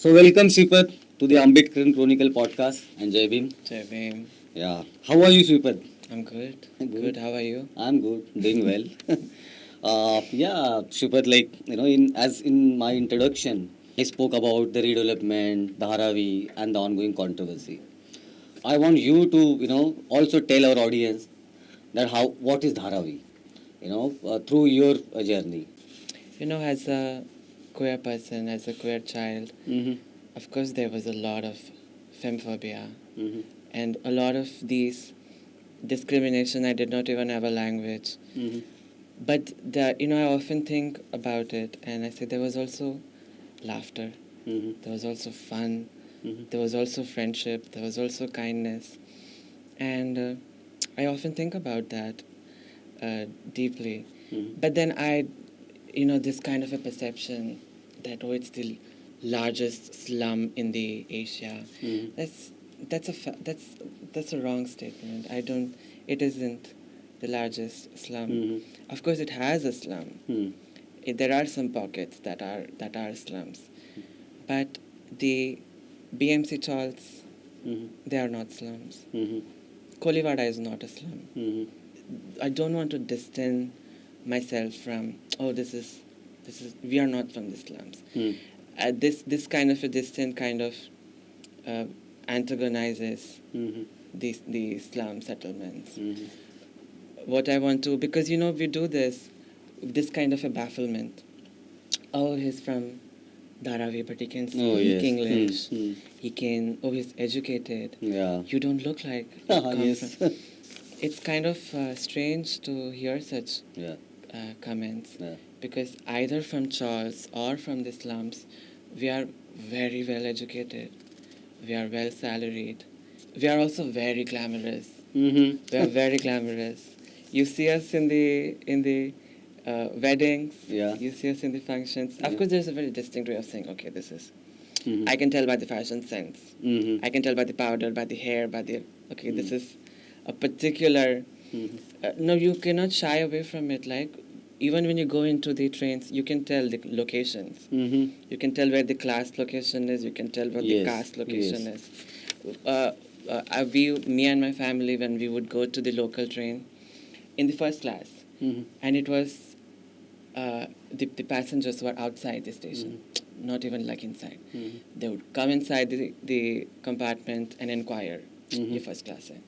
So welcome Shripad to the Ambedkarian Chronicle Podcast and Jai Bhim. Jai Bhim. Yeah. How are you, Shripad? I'm good. Good. How are you? I'm good, doing well. Shripad, in my introduction, I spoke about the redevelopment, Dharavi, and the ongoing controversy. I want you to, also tell our audience that what is Dharavi, through your journey. As a queer person, as a queer child, Mm-hmm. of course there was a lot of femphobia Mm-hmm. and a lot of these discrimination. I did not even have a language. Mm-hmm. But I often think about it and I say there was also laughter. Mm-hmm. There was also fun. Mm-hmm. There was also friendship. There was also kindness. And I often think about that deeply. Mm-hmm. But then this kind of a perception that, oh, it's the largest slum in the Asia. Mm-hmm. That's a wrong statement. It isn't the largest slum. Mm-hmm. Of course, it has a slum. Mm-hmm. There are some pockets that are slums. But the BMC Chawls, Mm-hmm. they are not slums. Mm-hmm. Kolivada is not a slum. Mm-hmm. I don't want to distance myself from, oh, we are not from the slums. Mm-hmm. This kind of a distant kind of antagonizes Mm-hmm. the slum settlements. Mm-hmm. What I want to, because we do this kind of a bafflement. Oh, he's from Dharavi, but he can speak English. Mm-hmm. He can, oh, he's educated. Yeah. You don't look like you come Yes. from. It's kind of strange to hear such Yeah. comments, Yeah. because either from Charles or from the slums, we are very well educated, we are well salaried, we are also very glamorous. Mm-hmm. We are very glamorous. You see us in the weddings. Yeah. You see us in the functions. Yeah. Of course, there's a very distinct way of saying, okay, this is. Mm-hmm. I can tell by the fashion sense. Mm-hmm. I can tell by the powder, by the hair, by the. Okay, this Mm. is a particular. Mm-hmm. No, you cannot shy away from it. Like, even when you go into the trains, you can tell the locations. Mm-hmm. You can tell where the class location is. You can tell where the Yes, caste location yes. is. Me and my family, when we would go to the local train, in the first class, Mm-hmm. and it was the passengers were outside the station, not even like inside. Mm-hmm. They would come inside the compartment and inquire, Mhm. ये first class hai.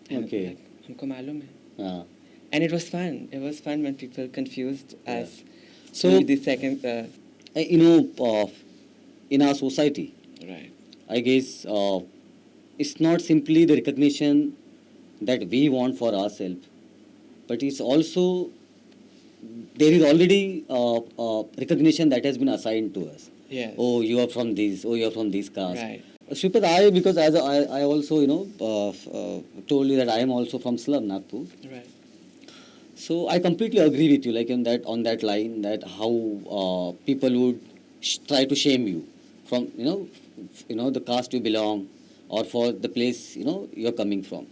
And Okay. like, हमको मालूम है. Ah. And it was fun. It was fun when people confused Yeah. us. So, the second, in our society, right. I guess it's not simply the recognition that we want for ourselves, but it's also there is already recognition that has been assigned to us. Yes. Oh, you are from this. Oh, you are from this caste. Right. Shripad, because as I also told you that I am also from Slum, Nagpur. Right. So I completely agree with you, like on that line, that how people would try to shame you from the caste you belong, or for the place you're coming from.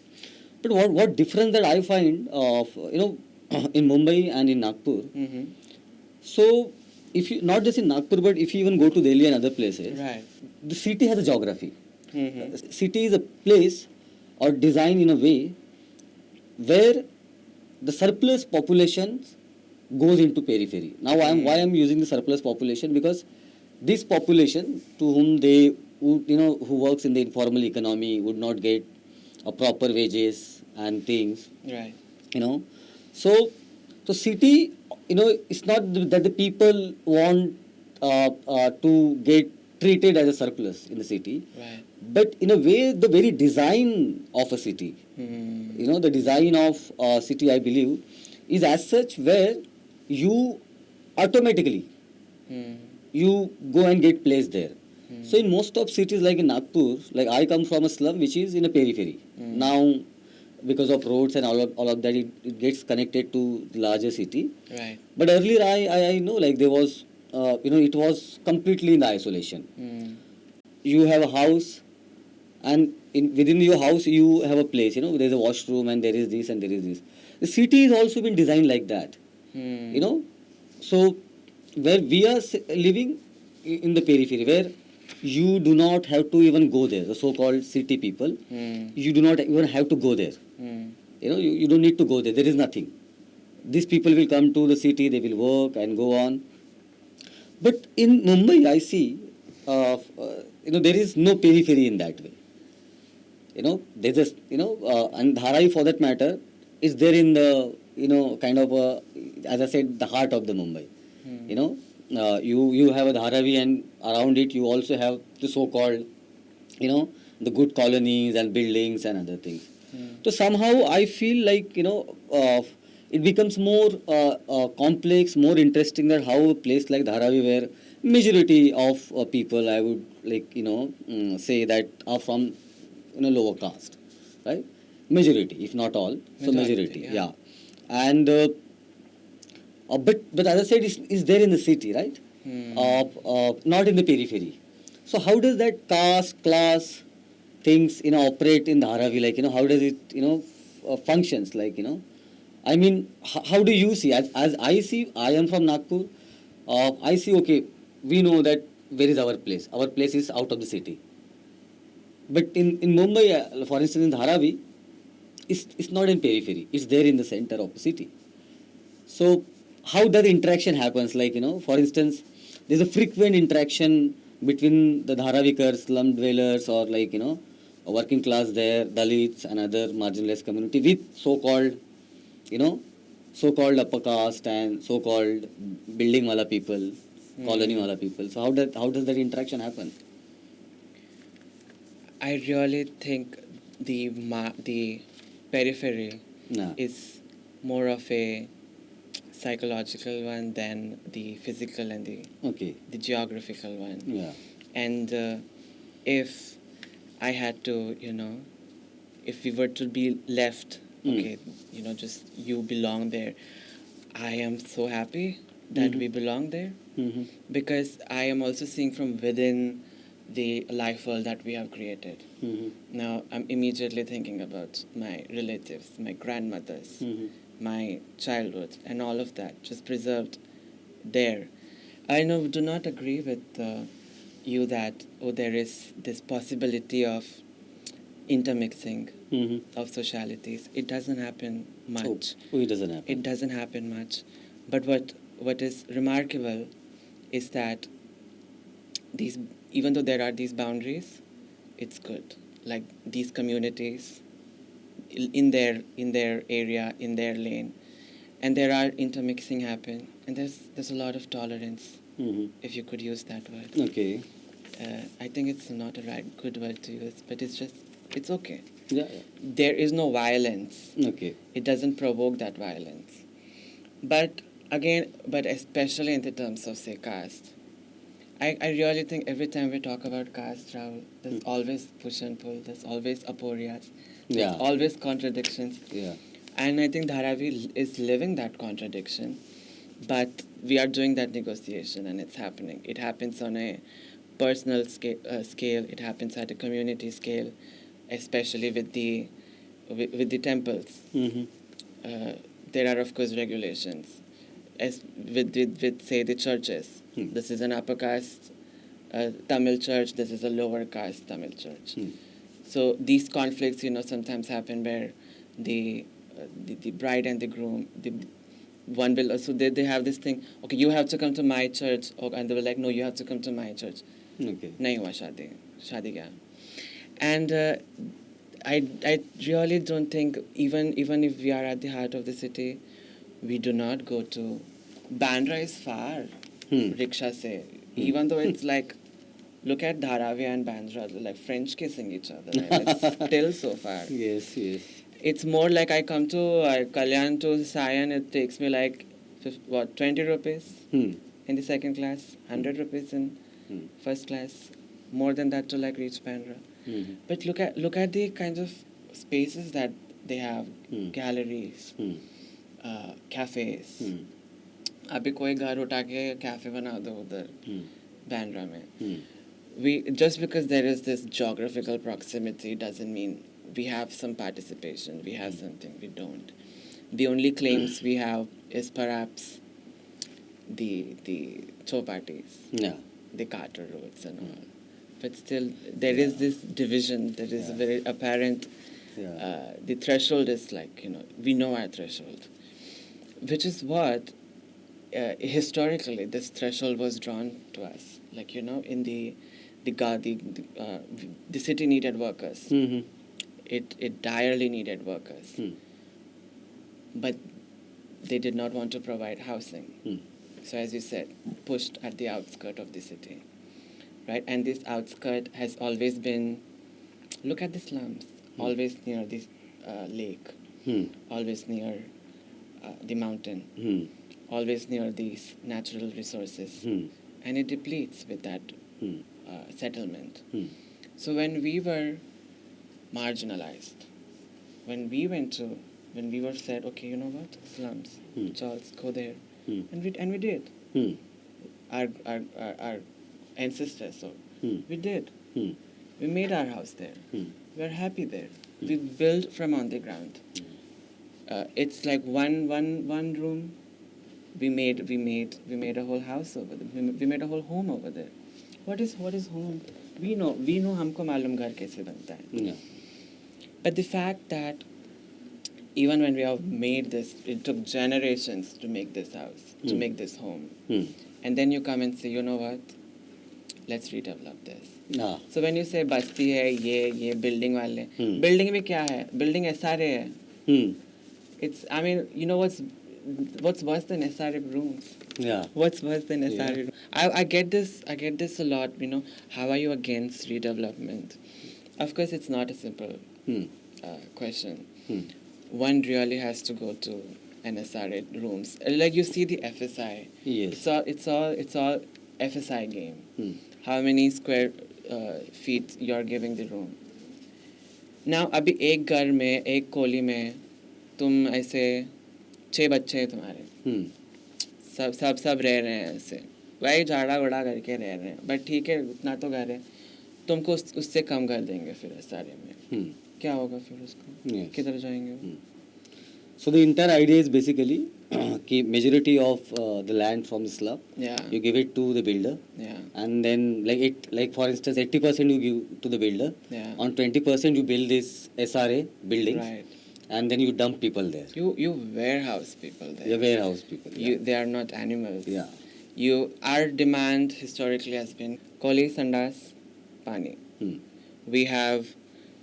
But what difference that I find in Mumbai and in Nagpur. Mm-hmm. So if you not just in Nagpur, but if you even go to Delhi and other places, Right. the city has a geography. Mm-hmm. City is a place or design in a way where the surplus population goes into periphery. Now, why I'm using the surplus population, because this population to whom they would, who works in the informal economy would not get a proper wages and things. Right. So city, it's not that the people want to get treated as a surplus in the city, Right. but in a way, the very design of a city, Mm. the design of a city, I believe, is as such where you automatically Mm. you go and get placed there. Mm. So in most of cities like in Nagpur, like I come from a slum which is in a periphery. Mm. Now, because of roads and all of that, it gets connected to the larger city. Right. But earlier, I know, like there was, it was completely in the isolation. Mm. You have a house, and within your house you have a place. There's a washroom and there is this and there is this. The city has also been designed like that. Mm. So where we are living, in the periphery where you do not have to even go there. The so-called city people, you do not even have to go there. You don't need to go there. There is nothing. These people will come to the city, they will work and go on. But in Mumbai, I see, there is no periphery in that way. There's just, and Dharavi for that matter is there in the, kind of, as I said, the heart of the Mumbai. You have a Dharavi, and around it you also have the so-called, the good colonies and buildings and other things. So somehow I feel like, it becomes more complex, more interesting that how a place like Dharavi, where majority of people, I would say that are from lower caste, right? Majority, if not all, so majority, yeah. And but as I said, is there in the city, right? Not in the periphery. So how does that caste, class things operate in Dharavi? Like how does it functions? Like I mean, how do you see? As I see, I am from Nagpur. I see. Okay, we know that where is our place? Our place is out of the city. But in Mumbai, for instance, in Dharavi, it's not in periphery. It's there in the center of the city. So how does interaction happens? Like for instance, there's a frequent interaction between the Dharavikars, slum dwellers, or like a working class there, Dalits and other marginalized community with so-called upper caste and so-called building wala people, colony wala people. So how does that interaction happen? I really think the periphery Yeah. is more of a psychological one than the physical and the geographical one. Yeah. And if I had to, if we were to be left, okay, just you belong there, I am so happy that we belong there, because I am also seeing from within the life world that we have created. Now I'm immediately thinking about my relatives, my grandmothers, my childhood, and all of that just preserved there. I do not agree with you that there is this possibility of intermixing of socialities. It doesn't happen much. It doesn't happen. It doesn't happen much. But what is remarkable is that these, even though there are these boundaries, it's good. Like these communities in their area, in their lane, and there are intermixing happen, and there's a lot of tolerance, if you could use that word. Okay. I think it's not a good word to use, but it's okay. Yeah. There is no violence. Okay. It doesn't provoke that violence. But especially in the terms of, say, caste, I really think every time we talk about caste, Rahul, there's always push and pull, there's always aporias, there's always contradictions. Yeah. And I think Dharavi is living that contradiction, but we are doing that negotiation, and it's happening. It happens on a personal scale, it happens at a community scale, especially with the temples. There are, of course, regulations. As with say, the churches. This is an upper caste Tamil church, this is a lower caste Tamil church. So these conflicts, sometimes happen where the bride and the groom, one will, so they have this thing, okay, you have to come to my church, and they were like, no, you have to come to my church. Okay. Nahi hua shadi kya. And I really don't think, even if we are at the heart of the city, we do not go to, Bandra is far, rickshaw se, even though it's like, look at Dharavi and Bandra, they're like French kissing each other, and it's still so far. Yes. It's more like I come to Kalyan to Sayan, it takes me like 20 rupees in the second class, 100 rupees in first class, more than that to like reach Bandra. But look at the kinds of spaces that they have, galleries, cafes. अभी कोई घर उठा के cafe बना दो उधर बैंड्रा में. Just because there is this geographical proximity doesn't mean we have some participation, we have something, we don't. The only claims we have is perhaps the chowpatis. Yeah. the Carter roads and all. But still, there is this division. There is a very apparent. The threshold is like, we know our threshold, which is what historically this threshold was drawn to us. Like, in the city needed workers. Mm-hmm. It direly needed workers, but they did not want to provide housing. So as you said, pushed at the outskirt of the city, right? And this outskirt has always been, look at the slums, always near the lake, always near the mountain, always near these natural resources, and it depletes with that settlement. So when we were marginalized, when we were said, okay, you know what, slums, Charles, go there, and we did. Our ancestors, so we did. We made our house there. We are happy there. We built from on the ground. It's like one room. We made a whole house over there. We made a whole home over there. What is home? We know हमको मालूम घर कैसे बनता है. But the fact that even when we have made this, it took generations to make this house, to make this home. And then you come and say, you know what, let's redevelop this. So when you say basti hai, ye building wale, building में क्या है? Building SRA है. It's, I mean, you know what's worse than SRA rooms? Yeah. What's worse than SRA rooms? I get this a lot, how are you against redevelopment? Of course, it's not a simple question. One really has to go to an SRA rooms. Like you see the FSI. Yes. It's all FSI game. How many square feet you're giving the room. Now, अभी एक घर में, एक कोली में, तुम ऐसे 6 बच्चे हैं तुम्हारे. सब रह रहे हैं ऐसे. वही झाड़ा उड़ा करके रह रहे हैं. बट ठीक है, उतना तो घर है. तुमको उससे कम घर देंगे फिर SRA में. क्या होगा फिर उसको? किधर जाएंगे? So the entire idea is basically कि majority of the land from the slum, you give it to the builder, and then like for instance 80% you give to the builder, on 20% you build this SRA buildings, Right. and then you dump people there. You warehouse people there. You warehouse people. They are not animals. Yeah. Our demand historically has been koli, sandas, pani. We have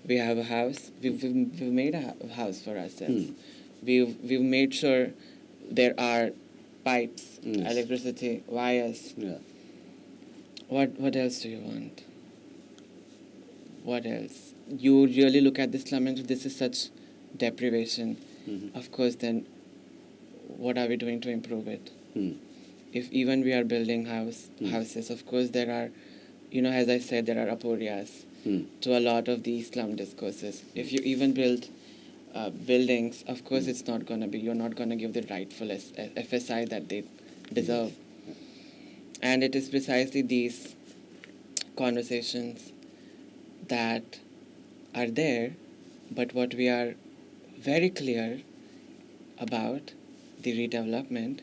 a house. We've made a house for ourselves. We've made sure there are pipes, electricity, wires. Yeah. What else do you want? What else? You really look at the slum and this is such deprivation. Of course, then what are we doing to improve it? If even we are building houses, of course there are, as I said, there are aporias to a lot of these slum discourses. If you even build buildings, of course you're not going to give the rightful FSI that they deserve. And it is precisely these conversations that are there, but what we are very clear about the redevelopment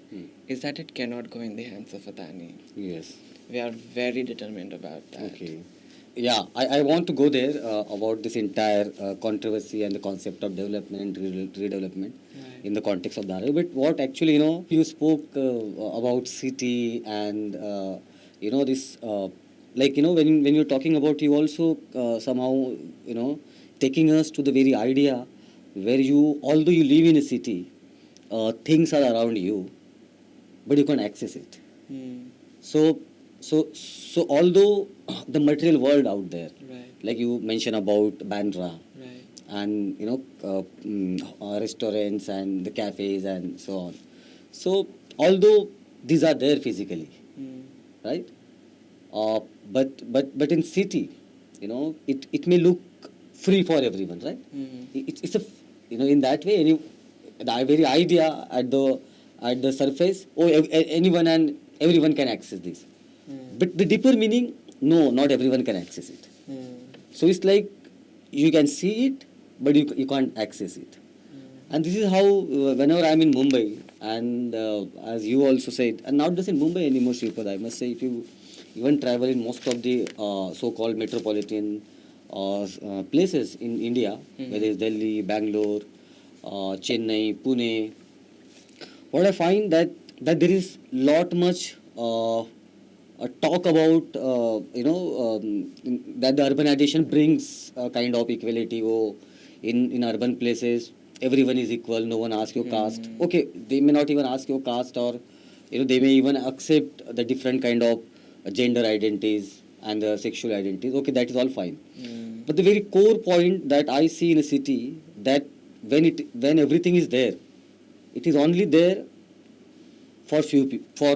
is that it cannot go in the hands of Adani. Yes. We are very determined about that. Okay. Yeah, I want to go there about this entire controversy and the concept of development and redevelopment in the context of Dharavi. But what actually, you spoke about city and, this, when you're talking about, you also somehow, taking us to the very idea where although you live in a city, things are around you, but you can't access it. So although the material world out there, like you mentioned about Bandra, and restaurants and the cafes and so on. So although these are there physically, right? But in city, it may look free for everyone, right? It's a in that way, the very idea at the surface, anyone and everyone can access this. But the deeper meaning, no, not everyone can access it. So it's like you can see it, but you can't access it. And this is how whenever I'm in Mumbai, and as you also said, and not just in Mumbai anymore, Shripad, I must say, if even travel in most of the so-called metropolitan places in India, whether it's Delhi, Bangalore, Chennai, Pune, what I find that there is lot much talk about that the urbanization brings a kind of equality. Oh, in urban places everyone is equal, no one asks your caste. Okay, they may not even ask your caste, or they may even accept the different kind of gender identities and the sexual identities. Okay, that is all fine. But the very core point that I see in a city, that when everything is there, it is only there for few people, for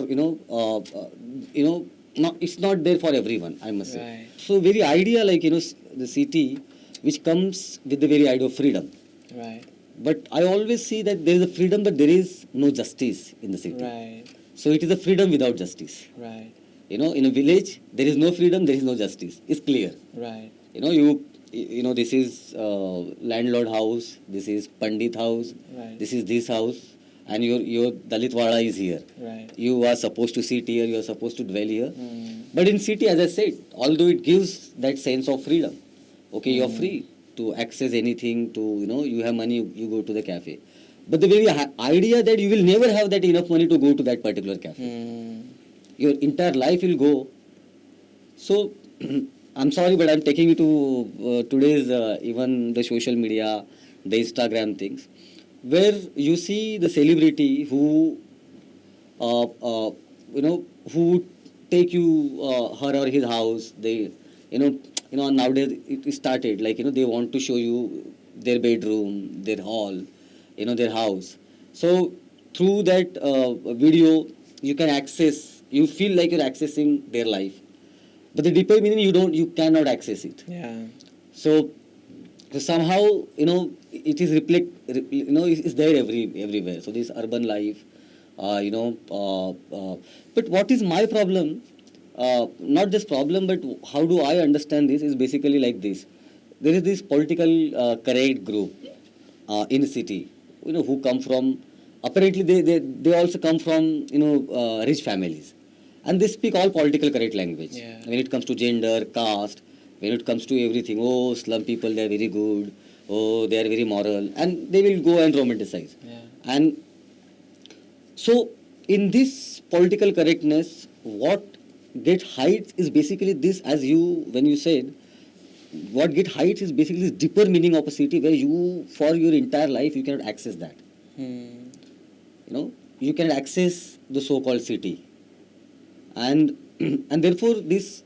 not, it's not there for everyone, I must say. Right. So very idea, like the city which comes with the very idea of freedom. Right. But I always see that there is a freedom, but there is no justice in the city. Right. So it is a freedom without justice. Right. In a village there is no freedom, there is no justice, it's clear. Right. This is landlord house, this is pandit house, Right. this is this house, and your Dalit Wada is here. Right. You are supposed to sit here, you are supposed to dwell here. But in city, as I said, although it gives that sense of freedom, okay, you are free to access anything, you have money, you go to the cafe. But the very idea that you will never have that enough money to go to that particular cafe. Your entire life will go. So, I'm sorry, but I'm taking you to today's, even the social media, the Instagram things, where you see the celebrity who who take you her or his house. They nowadays it started like they want to show you their bedroom, their hall, their house. So through that video you can access, you feel like you're accessing their life, but the deeper meaning you cannot access it. Yeah. So somehow it is it's there everywhere. So this urban life, but what is my problem? Not this problem, but how do I understand this is basically like this. There is this political correct group in the city, who come from, apparently they also come from rich families, and they speak all political correct language. Yeah. When it comes to gender, caste, when it comes to everything, oh, slum people, they are very good, oh, they are very moral, and they will go and romanticize. Yeah. And so in this political correctness, what get hides is basically this, as when you said, what get hides is basically this deeper meaning of a city where you, for your entire life, you cannot access that. You can access the so-called city. And and therefore this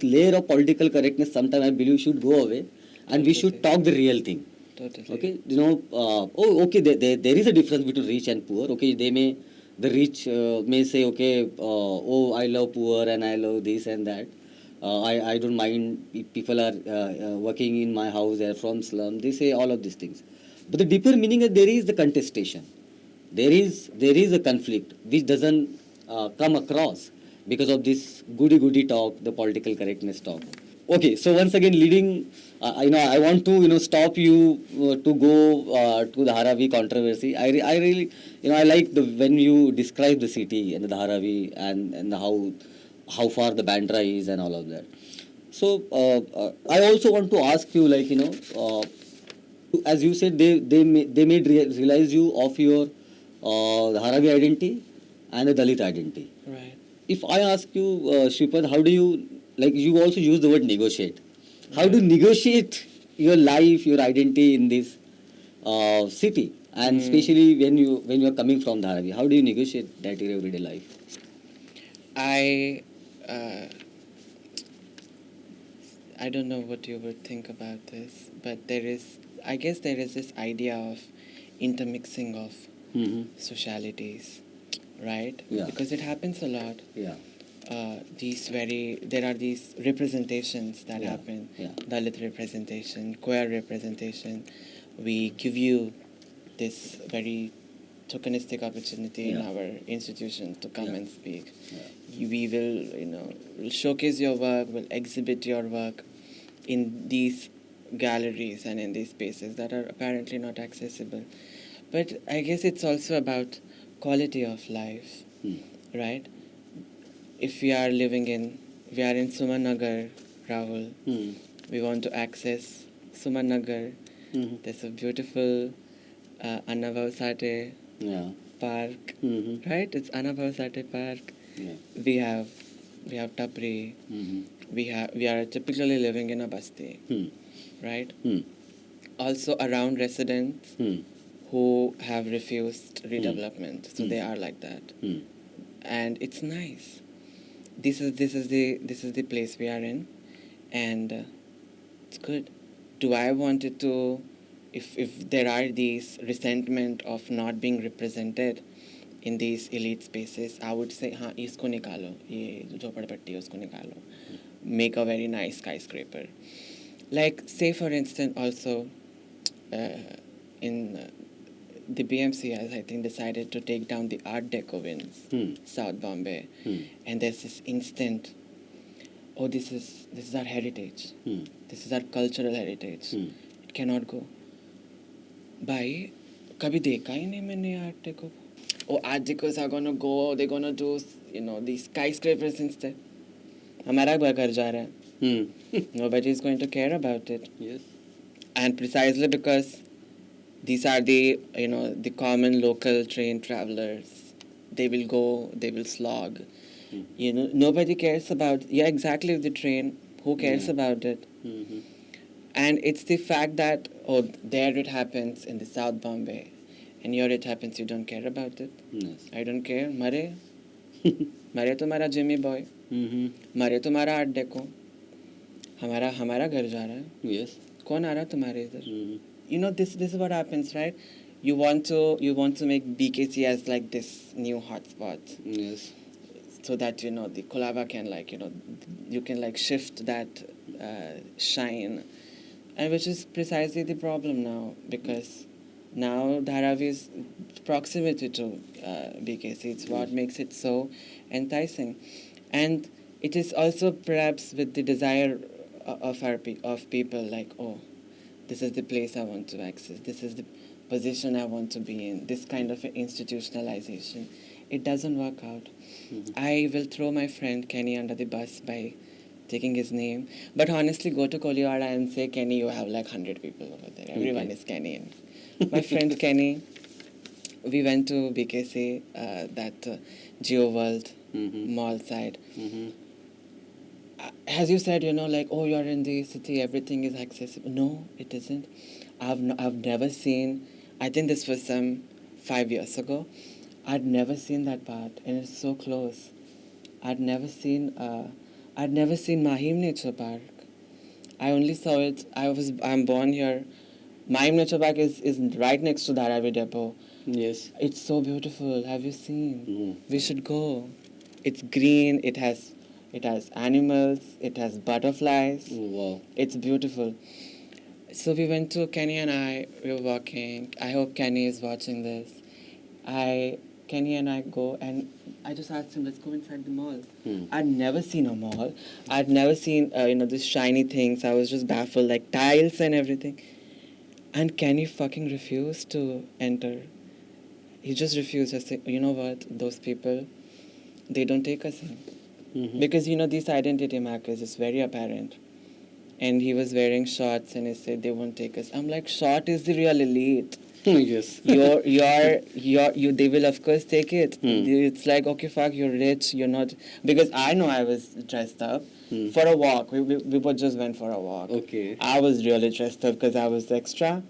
layer of political correctness sometimes I believe should go away, and we should talk the real thing. Totally. Okay, there is a difference between rich and poor. Okay, the rich may say, okay, oh, I love poor and I love this and that. I don't mind if people are working in my house, they are from slum. They say all of these things. But the deeper meaning is there is the contestation. There is a conflict which doesn't come across because of this goody talk, the political correctness talk. Okay, so once again, I want to stop you to go to the Dharavi controversy. I really I like when you describe the city and the Dharavi and how far the Bandra is and all of that. So I also want to ask you, as you said, they made realize you of your Dharavi identity and the Dalit identity. Right. If I ask you, Shripad, how do you, you also use the word negotiate. How do you negotiate your life, your identity in this city, and especially when you are coming from Dharavi? How do you negotiate that in your everyday life? I don't know what you would think about this, but I guess there is this idea of intermixing of socialities, right? Yeah. Because it happens a lot. Yeah. There are these representations that happen. Yeah. Dalit representation, queer representation. We give you this very tokenistic opportunity in our institution to come and speak. Yeah. We will, we'll showcase your work, we'll exhibit your work in these galleries and in these spaces that are apparently not accessible. But I guess it's also about quality of life, right? If we are living in, we are in Sumanagar, Rahul. Hmm. We want to access Sumanagar. Mhm. There's a beautiful Annavavsate Yeah. Park, Mhm. right? It's Annavavsate Park. Yeah. We have Tapri. Mhm. We are typically living in a basti, Hmm. right? Hmm. Also around residents Hmm. who have refused redevelopment, so Hmm. they are like that, Hmm. and it's nice. This is the place we are in, and it's good. Do I want it to, if there are these resentment of not being represented in these elite spaces, I would say, हाँ इसको निकालो, ये जो झोपड़पट्टी है उसको निकालो, make a very nice skyscraper. Like, say for instance, also in the BMCS, I think, decided to take down the Art Deco wings, South Bombay, and there's this instant, oh, this is our heritage, this is our cultural heritage, it cannot go. भाई कभी देखा ही नहीं मैंने Art Deco. Oh, Art Decos are gonna go, they're gonna do, these skyscrapers instead. हमारा घर जा रहा है. Nobody is going to care about it. Yes. And precisely because these are the the common local train travelers, they will go, they will slog. Nobody cares about, exactly, the train. Who cares about it? Mhm. And it's the fact that, oh, there it happens in the South Bombay, and here it happens, you don't care about it. Yes. I don't care. Mare मरे तुम्हारा Jimmy boy, Mhm. मरे तुम्हारा art deco, हमारा घर जा रहा है. Yes. कौन आ रहा तुम्हारे इधर? Mhm. This is what happens, right? You want to make BKC as like this new hotspot, Yes. so that the Kolava can you can like shift that shine, and which is precisely the problem now, because now Dharavi's proximity to BKC, it's what makes it so enticing, and it is also perhaps with the desire of people, like, oh, this is the place I want to access, this is the position I want to be in, this kind of institutionalization. It doesn't work out. I will throw my friend Kenny under the bus by taking his name, but honestly, go to Koliwada and say, Kenny, you have like 100 people over there, everyone Okay. is Kenny. And my friend Kenny, we went to BKC, that Geo World mall side. Mhm. As you said, like, oh, you're in the city, everything is accessible. No, it isn't. I've never seen, I think this was some 5 years ago, I'd never seen that part, and it's so close. I'd never seen Mahim Nature Park. I only saw it, I'm born here. Mahim Nature Park is right next to Dharavi Depot. Yes. It's so beautiful. Have you seen? Mm. We should go. It's green. It has animals. It has butterflies. Oh, wow. It's beautiful. So we went to Kenny and I. We were walking. I hope Kenny is watching this. Kenny and I go, and I just asked him, let's go inside the mall. I'd never seen a mall. I'd never seen these shiny things. I was just baffled, like tiles and everything. And Kenny fucking refused to enter. He just refused. I said, you know what, those people, they don't take us in. Because, these identity markers is very apparent. And he was wearing shorts, and he said, they won't take us. I'm like, short is the real elite. Yes. They will of course take it. It's like, okay, fuck, you're rich, you're not, because I know I was dressed up for a walk. We both just went for a walk. Okay. I was really dressed up because I was extra.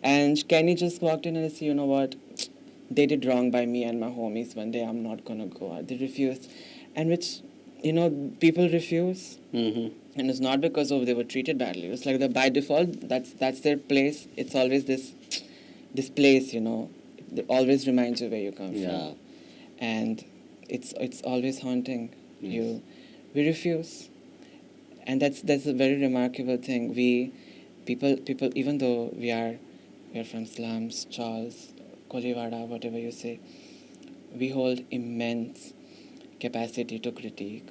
And Kenny just walked in and said, you know what, they did wrong by me and my homies one day, I'm not gonna go out. They refused. And which, people refuse. And it's not because of they were treated badly. It's like that by default, that's their place. It's always this place, it always reminds you where you come from. And it's always haunting you. We refuse. And that's a very remarkable thing. People, even though we're from slums, Charles, Kolivada, whatever you say, we hold immense capacity to critique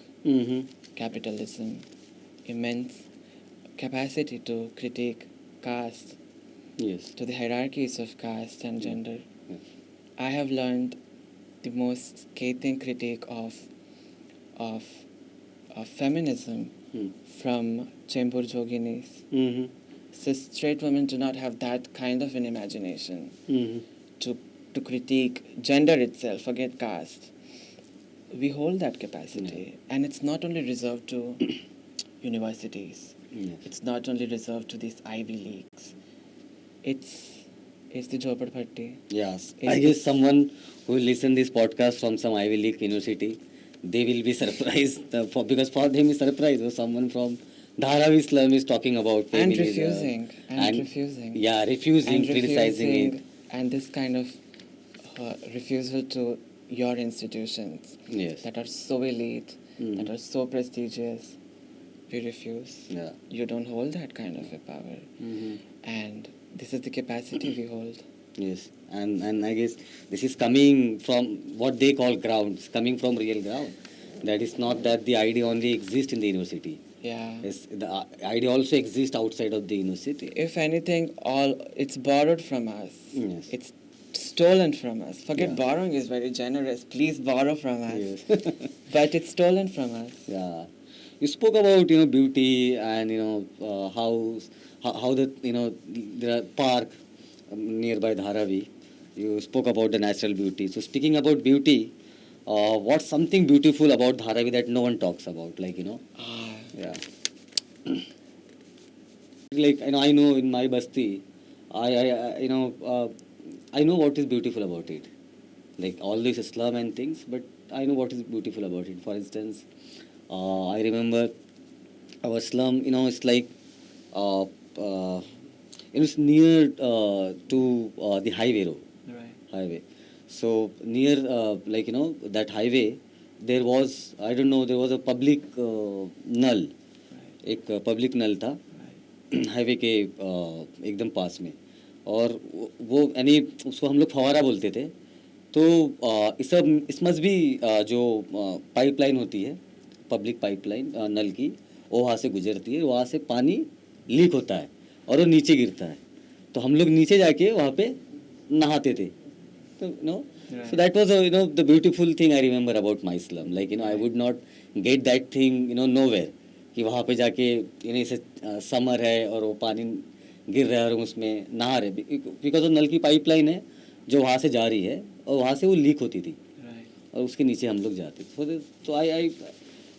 capitalism, immense capacity to critique caste, Yes. to the hierarchies of caste and gender. Yes. I have learned the most scathing critique of feminism from Chembur Joginis. Mm-hmm. Cis straight women do not have that kind of an imagination Mm-hmm. to critique gender itself, forget caste. We hold that capacity, and it's not only reserved to universities. Yes. It's not only reserved to these Ivy Leagues. It's the Jhoppadpatti. Yes. It's I guess someone who will listen this podcast from some Ivy League university, they will be surprised because for them it's surprise or someone from Dharavi slum is talking about And feminism. refusing. Yeah, refusing, And criticizing it. and this kind of refusal to your institutions Yes. that are so elite, Mhm. that are so prestigious. We refuse. Yeah. You don't hold that kind of a power. Mm-hmm. And this is the capacity we hold. Yes, and I guess this is coming from what they call grounds, coming from real ground. That is not that the idea only exists in the university. Yeah. Yes, the idea also exists outside of the university. If anything, it's borrowed from us. Yes. It's stolen from us. Forget Yeah. borrowing is very generous. Please borrow from us. Yes. But it's stolen from us. Yeah, you spoke about beauty and how the there are park nearby Dharavi. You spoke about the natural beauty. So speaking about beauty, what's something beautiful about Dharavi that no one talks about? Ah, Yeah. Like I know in my basti, I know what is beautiful about it. Like all this slum and things, but I know what is beautiful about it. For instance, I remember our slum. It's like uh, it's near to the highway road. right. Highway. So near that highway, there was I don't know there was a public नल Right. एक public नल था Right. Highway के एकदम पास में और वो यानी उसको हम लोग फवारा बोलते थे तो इस मस्ट भी जो पाइपलाइन होती है पब्लिक पाइपलाइन नल की वो वहाँ से गुजरती है वहाँ से पानी लीक होता है और वो नीचे गिरता है तो हम लोग नीचे जाके वहाँ पे नहाते थे तो so that was the beautiful thing I remember about my slum I would not get that thing nowhere कि वहाँ पे जाके इसे समर है और वो पानी गिर रहा है और उसमें नहा रहे बिकॉज वो नल की पाइपलाइन है जो वहाँ से जा रही है और वहाँ से वो लीक होती थी Right. और उसके नीचे हम लोग जाते so I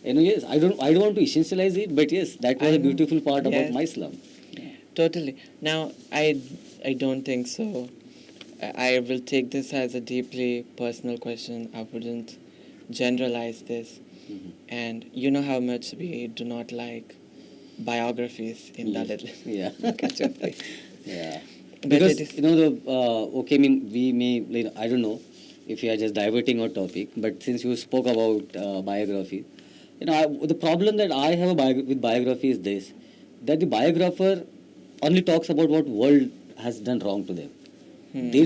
yes I don't want to essentialize it but yes that was I a know. beautiful part about Yes. my slum. Totally. Now, I don't think so. I will take this as a deeply personal question. I wouldn't generalize this. Mhm. And you know how much we do not like biographies in Yes. Dalit. Yeah. Kachappi. Yeah. But Because it is- okay, I mean we may I don't know if we are just diverting our topic, but since you spoke about biography, the problem that I have with biography is this: that the biographer only talks about what world has done wrong to them. They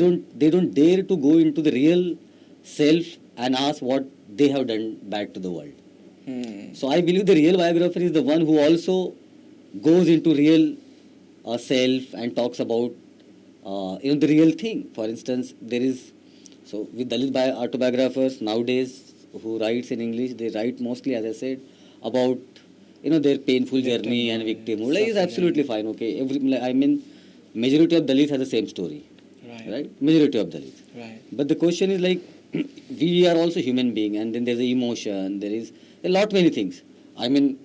don't dare to go into the real self and ask what they have done bad to the world. So I believe the real biographer is the one who also goes into real self and talks about the real thing. For instance, there is with Dalit autobiographers nowadays who writes in English, they write mostly, as I said, about their painful journey and victimhood. Like, it's absolutely fine. Okay, I mean, majority of Dalits have the same story, right? Majority of Dalits. Right. But the question is we are also human being, and then there's a emotion. There is a lot many things. I mean,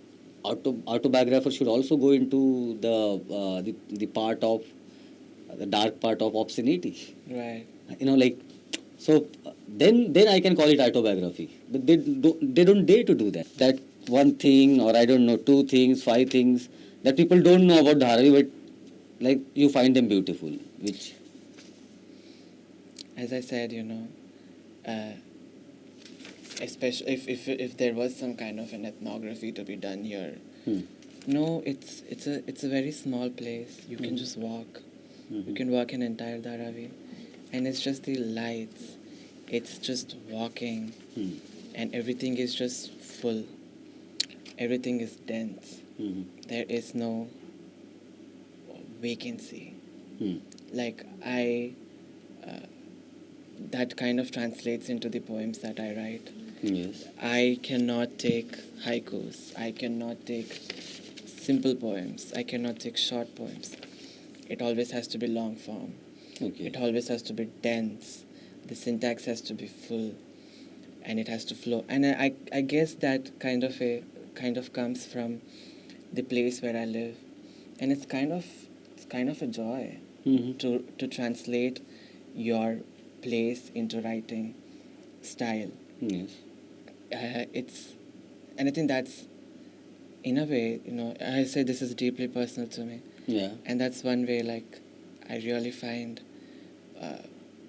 autobiographer should also go into the part of the dark part of obscenity. Right. So then I can call it autobiography. But they don't dare to do that. That one thing, or I don't know, 2 things, 5 things that people don't know about Dharavi, but you find them beautiful, which. As I said, especially if there was some kind of an ethnography to be done here. No, it's a very small place. You can just walk. You can walk an entire Dharavi, and it's just the lights. It's just walking, and everything is just full. Everything is dense. There is no vacancy. That kind of translates into the poems that I write. Yes. I cannot take haikus. I cannot take simple poems. I cannot take short poems. It always has to be long form. Okay. It always has to be dense. The syntax has to be full, and it has to flow. And I guess that kind of comes from the place where I live, and it's kind of a joy Mm-hmm. to translate your place into writing style. Yes. It's and I think that's, in a way, I say this is deeply personal to me, Yeah. and that's one way like I really find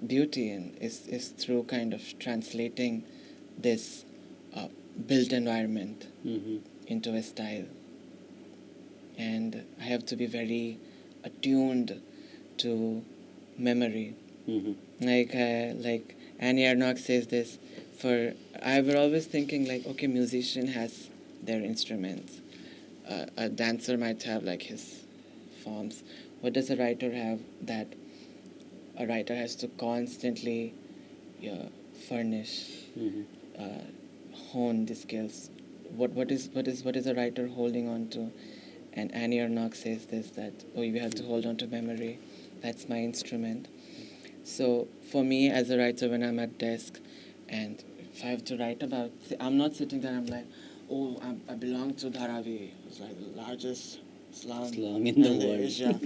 beauty in is through kind of translating this built environment Mm-hmm. into a style, and I have to be very attuned to memory. Mm-hmm. Like Annie Arnock says this. I were always thinking like, okay, musician has their instruments. A dancer might have like his forms. What does a writer have that a writer has to constantly furnish, Mm-hmm. hone the skills? What is a writer holding on to? And Annie Arnock says this, that you have to hold on to memory. That's my instrument. So for me as a writer, when I'm at desk, and if I have to write about, I'm not sitting there. I'm like, I belong to Dharavi. It's like the largest slum In the world. Asia.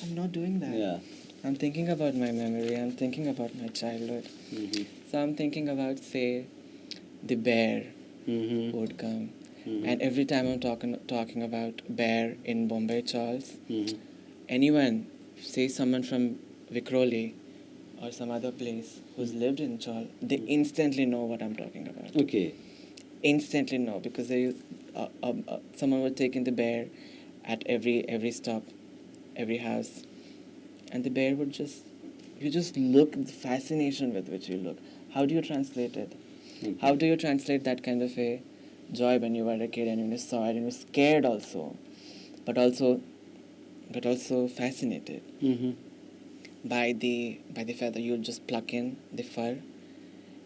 I'm not doing that. Yeah. I'm thinking about my memory. I'm thinking about my childhood. Mm-hmm. So I'm thinking about, say, the bear Mm-hmm. who would come. Mm-hmm. And every time I'm talking about bear in Bombay Charles, Mm-hmm. anyone, say someone from Vikroli or some other place who's lived in Chaul, they instantly know what I'm talking about. Okay. Instantly know, because someone would take in the bear at every stop, every house, and the bear would you just look, the fascination with which you look. How do you translate it? Okay. How do you translate that kind of a joy when you were a kid and when you saw it and you were scared also, but also fascinated Mm-hmm. by the feather? You just pluck in the fur,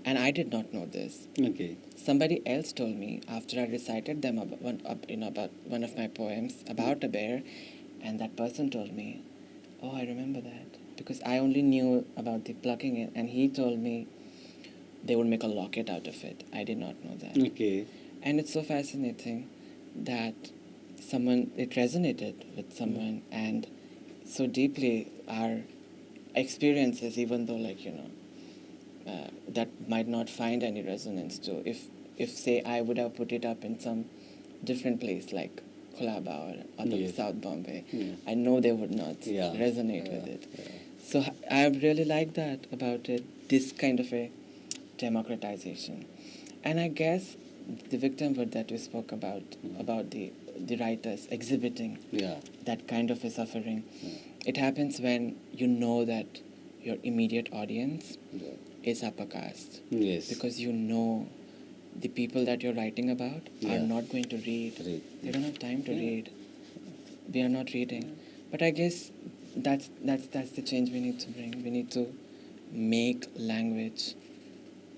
and I did not know this. Okay. Somebody else told me after I recited them about one of my poems about a bear, and that person told me, "Oh, I remember that," because I only knew about the plucking it, and he told me they would make a locket out of it. I did not know that. Okay. And it's so fascinating that it resonated with someone, and so deeply our experiences, even though that might not find any resonance to, if say I would have put it up in some different place like Colaba or the Yes. South Bombay, Yeah. I know they would not Yeah. resonate Yeah. with it. Yeah. So I really like that about it, this kind of a democratization. And I guess the victimhood that we spoke about the writers exhibiting Yeah. that kind of a suffering, Yeah. it happens when you know that your immediate audience Yeah. is upper caste. Yes. Because you know the people that you're writing about are Yeah. not going to read. Read. They don't have time to Yeah. read. We are not reading. But I guess that's the change we need to bring. We need to make language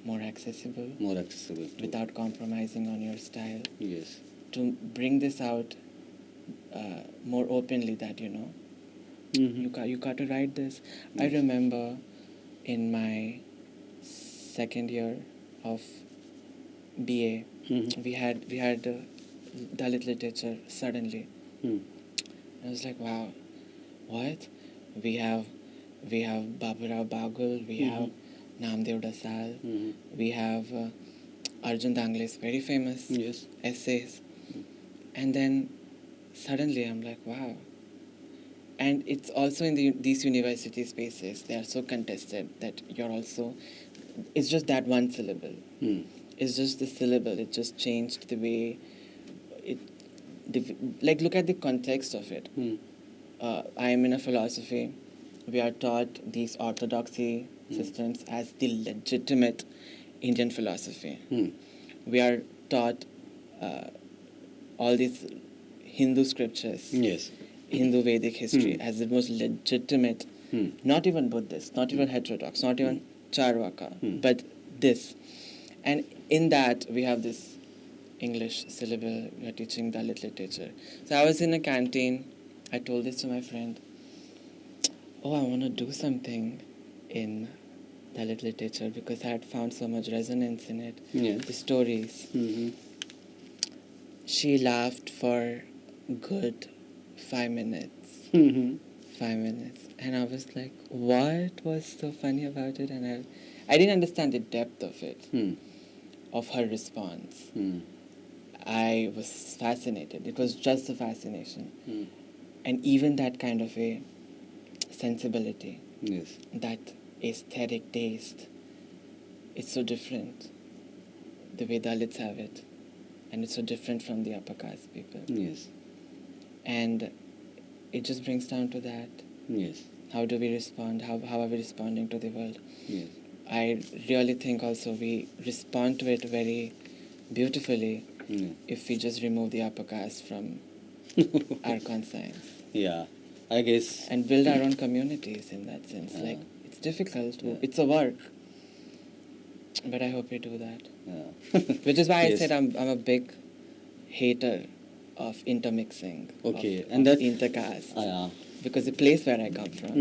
more accessible More accessible. Too. without compromising on your style. Yes. To bring this out more openly, that Mm-hmm. you got to write this. I Yes. remember in my second year of BA, Mm-hmm. we had Dalit literature suddenly. Mm. I was like, wow, what? We have Baburao Bagul, we have Namdev Dasal, Mm-hmm. we have Arjun Dangle's very famous Yes. essays. And then suddenly I'm like, wow. And it's also in these university spaces, they are so contested that it's just that one syllable. Mm. It's just the syllable. It just changed the way like, look at the context of it. Mm. I am in a philosophy. We are taught these orthodoxy systems as the legitimate Indian philosophy. Mm. We are taught all these Hindu scriptures, Yes. Hindu Vedic history as the most legitimate, not even Buddhist, not even heterodox, not even Charvaka, but this. And in that we have this English syllable, we are teaching Dalit literature. So I was in a canteen, I told this to my friend, oh, I want to do something in Dalit literature because I had found so much resonance in it, Yes. the stories. Mm-hmm. She laughed for good 5 minutes. Mm-hmm. 5 minutes. And I was like, what was so funny about it? And I didn't understand the depth of it, of her response. I was fascinated. It was just a fascination. And even that kind of a sensibility, Yes. that aesthetic taste, it's so different the way Dalits have it. And it's so different from the upper caste people. Yes. And it just brings down to that. Yes. How do we respond? How are we responding to the world? Yes. I really think also we respond to it very beautifully if we just remove the upper caste from our conscience. Yeah, I guess. And build our own communities in that sense. Like, it's difficult. It's a work. But I hope we do that. Yeah. Which is why I Yes. said I'm a big hater of intermixing. Okay, of, and of that's intercaste. Yeah. Because the place where I come from,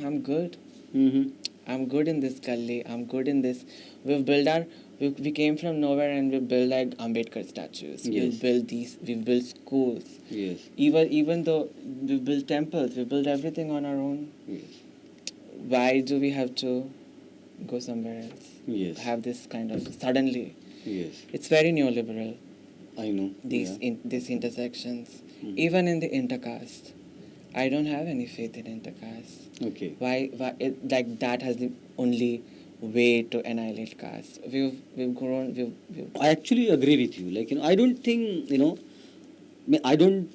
I'm good. Mm-hmm. I'm good in this gully. I'm good in this. We came from nowhere and we built like Ambedkar statues. Yes. We built schools. Yes. Even though we built temples, we built everything on our own. Yes. Why do we have to go somewhere else? Yes. Have this kind of suddenly. Yes. It's very neoliberal. I know. These Yeah. these intersections, even in the intercaste. I don't have any faith in intercaste. Okay. Why like that has the only way to annihilate caste. We've grown. We've I actually agree with you. Like, I don't think, I don't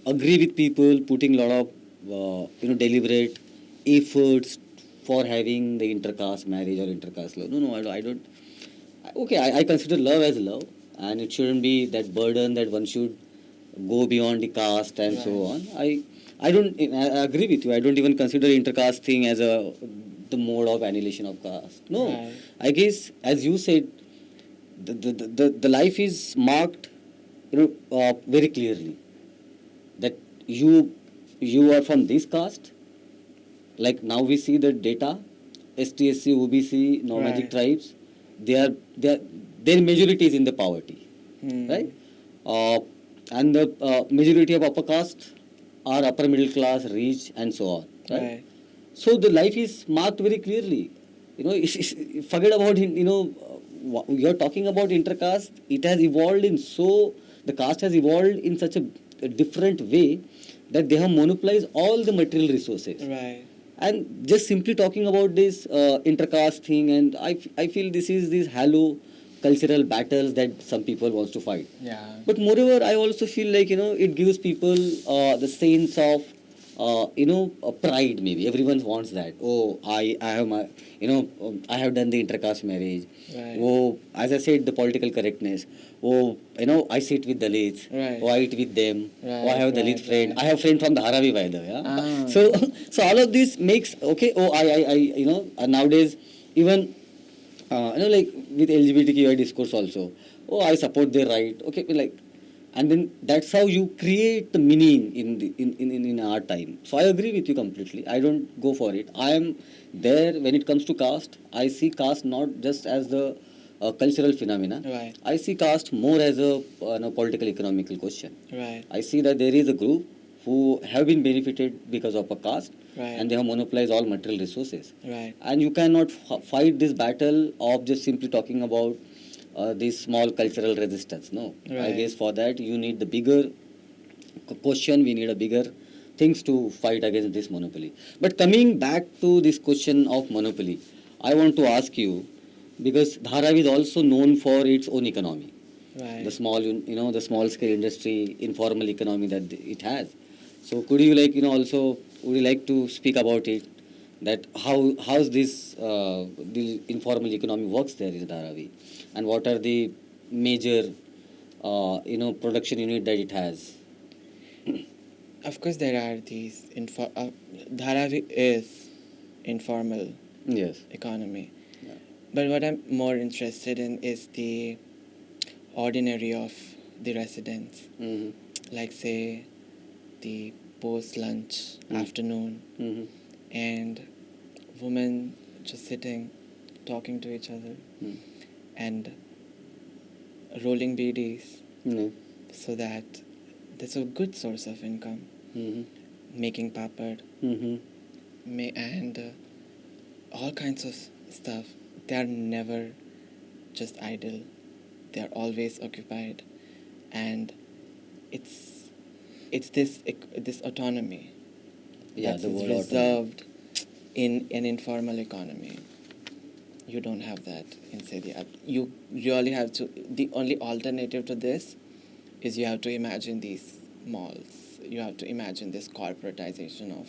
agree with people putting a lot of, deliberate efforts for having the intercaste marriage or intercaste love. No, I don't. Okay, I consider love as love, and it shouldn't be that burden that one should go beyond the caste and so on. I don't. I agree with you. I don't even consider intercaste thing as the mode of annihilation of caste. No, Right. I guess as you said, the life is marked, very clearly that you are from this caste. Like now we see the data, ST, SC, OBC, nomadic Right. tribes, their majority is in the poverty, right? And the majority of upper caste are upper middle class, rich, and so on, right? Right. So the life is marked very clearly. Forget about you're talking about intercaste. It has evolved the caste has evolved in such a different way that they have monopolized all the material resources. Right. And just simply talking about this intercaste thing, and I feel this is these hollow cultural battles that some people wants to fight. Yeah. But moreover, I also feel like, it gives people the sense of, pride maybe. Everyone wants that. Oh, I have my, I have done the intercaste marriage. Right. Oh, as I said, the political correctness. Oh, I sit with Dalits. Right. Oh, I eat with them. Right, Oh, I have a Dalit right, friend. right. I have friend from Dharavi, by the way. Yeah? Ah. So all of this makes, okay, oh, nowadays, even, like with LGBTQI discourse also, oh, I support their right. Okay, like, and then that's how you create the meaning in our time. So I agree with you completely. I don't go for it. I am there when it comes to caste. I see caste not just as the cultural phenomena. Right. I see caste more as a political economical question. Right. I see that there is a group who have been benefited because of a caste, Right. and they have monopolized all material resources. Right. And you cannot fight this battle of just simply talking about this small cultural resistance. No, I Right. guess for that you need the bigger question. We need a bigger things to fight against this monopoly. But coming back to this question of monopoly, I want to ask you, because Dharavi is also known for its own economy, Right. the small, the small scale industry, informal economy that it has. So could you also would you like to speak about it? That how's this the informal economy works there in Dharavi, and what are the major production unit that it has? Of course, there are these. Dharavi is informal Yes. economy. Yeah. But what I'm more interested in is the ordinary of the residents. Mm-hmm. Like say the post-lunch afternoon, and women just sitting, talking to each other, and rolling BDs, so that that's a good source of income. Making papad, and all kinds of stuff. They are never just idle. They are always occupied, and it's this autonomy Yeah, that's the word reserved in an informal economy. You don't have that in say the you really have to. The only alternative to this is you have to imagine these malls. You have to imagine this corporatization of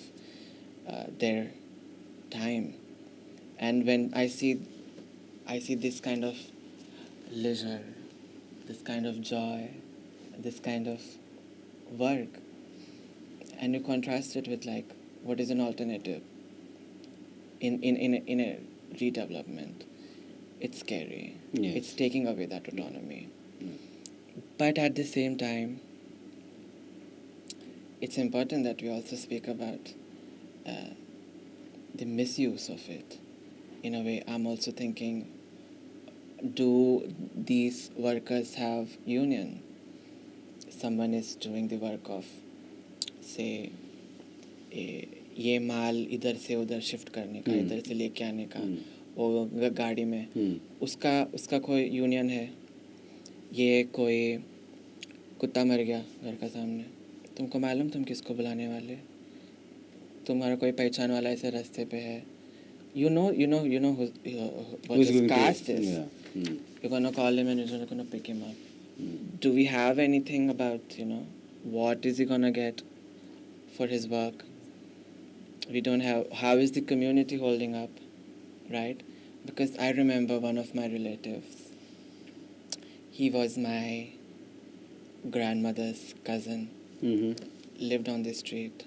their time. And when I see this kind of leisure, this kind of joy, this kind of work, and you contrast it with like what is an alternative in a redevelopment, it's scary. Yes. It's taking away that autonomy. But at the same time, it's important that we also speak about the misuse of it. In a way, I'm also thinking, do these workers have union? Someone is doing the work of, say, ये माल इधर से उधर shift करने का, इधर से लेके आने का, वो गाड़ी में, उसका कोई यूनियन है? ये कोई कुत्ता मर गया घर का सामने, तुमको मालूम तुम किसको बुलाने वाले? तुम्हारा कोई पहचान वाला ऐसे रास्ते पे है, you know what his caste is. Yeah. You're gonna call him and you're gonna pick him up. Do we have anything about what is he gonna get for his work? We don't have. How is the community holding up, right? Because I remember one of my relatives. He was my grandmother's cousin. Lived on the street.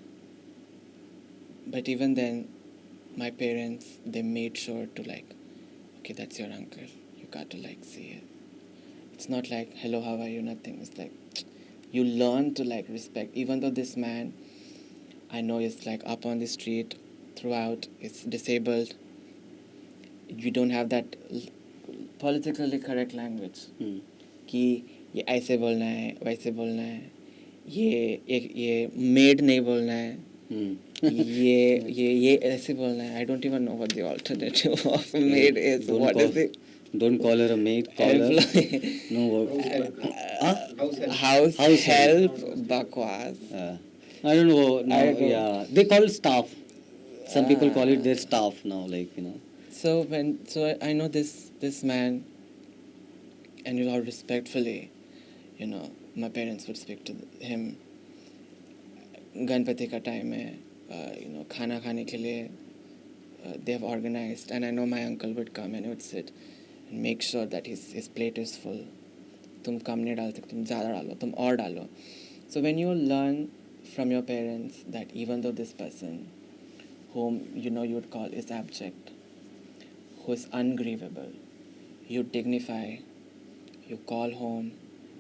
But even then, my parents, they made sure to like, okay, that's your uncle. You got to like see it. It's not like, hello, how are you? Nothing. It's like, you learn to like respect. Even though this man, I know is like up on the street throughout, it's disabled. You don't have that politically correct language. कि ये ऐसे बोलना है, वैसे बोलना है, ये maid नहीं बोलना है, ये ऐसे बोलना है. I don't even know what the alternative of maid is. What is it? Don't call her a maid, call her no house help bakwas. I don't know. No, yeah, they call it staff. Some people call it their staff now, like So I know this man, and all respectfully, my parents would speak to him. Ganpati ka time hai, khana khane ke liye, they have organized, and I know my uncle would come and would sit and make sure that his plate is full. Tum kam nahi dalte, tum zyada dalo, tum aur dalo. So when you learn from your parents that even though this person whom you would call is abject, who is ungrievable, you dignify, you call home,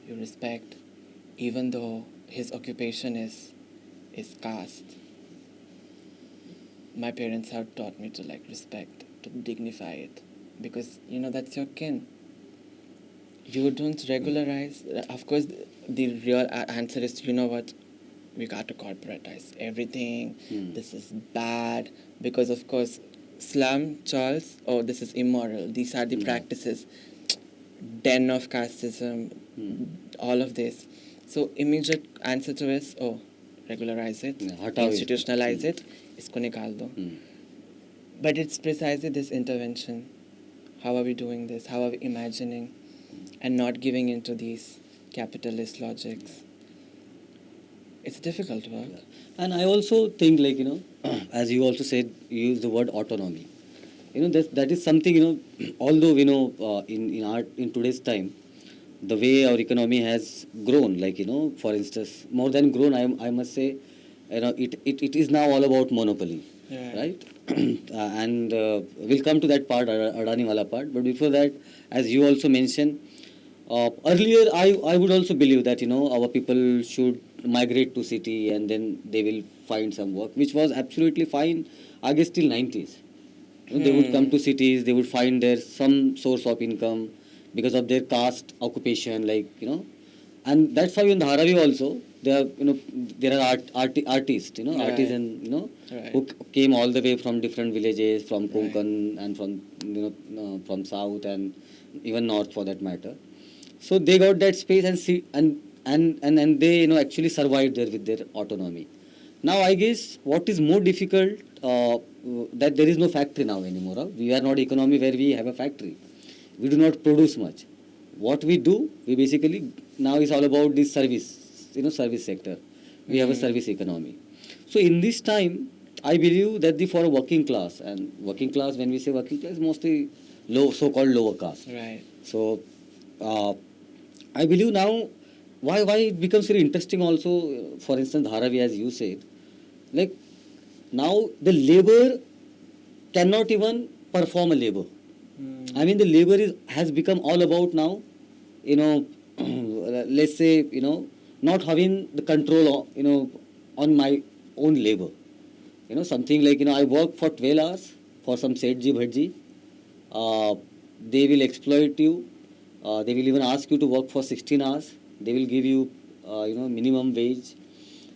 you respect, even though his occupation is caste. My parents have taught me to like respect, to dignify it, because that's your kin. You don't regularize. Of course, the real answer is, what, we got to corporatize everything. This is bad because of course slum, Charles, this is immoral. These are the practices, den of casteism, all of this. So immediate answer to is, regularize it, institutionalize it, isko nikal do. But it's precisely this intervention. How are we doing this? How are we imagining and not giving into these capitalist logics? It's difficult work. Yeah. And I also think as you also said, you use the word autonomy. That is something, although we know in today's time, the way our economy has grown, for instance, more than grown, I must say, it is now all about monopoly, right? And we'll come to that part, Adani wala part. But before that, as you also mentioned, Earlier, I would also believe that our people should migrate to city and then they will find some work, which was absolutely fine. I guess till 90s. They would come to cities, they would find their some source of income because of their caste occupation, like and that's how in Dharavi also there are artists, Right. artisans, Right. who came all the way from different villages, from Right. Konkan and from from south and even north for that matter. So they got that space and see and they actually survived there with their autonomy. Now I guess what is more difficult, that there is no factory now anymore. We are not economy where we have a factory. We do not produce much. What we do, we basically now is all about this service, service sector. We have a service economy. So in this time, I believe that for a working class, and working class, when we say working class, mostly low, so-called lower caste. Right. So uh, I believe now why it becomes very interesting also. For instance, Dharavi, as you said, like now the labor cannot even perform a labor. I mean, the labor has become all about now, you know, let's say, not having the control, on my own labor. Something like, I work for 12 hours for some Setji Bhadji. They will exploit you. They will even ask you to work for 16 hours. They will give you, minimum wage,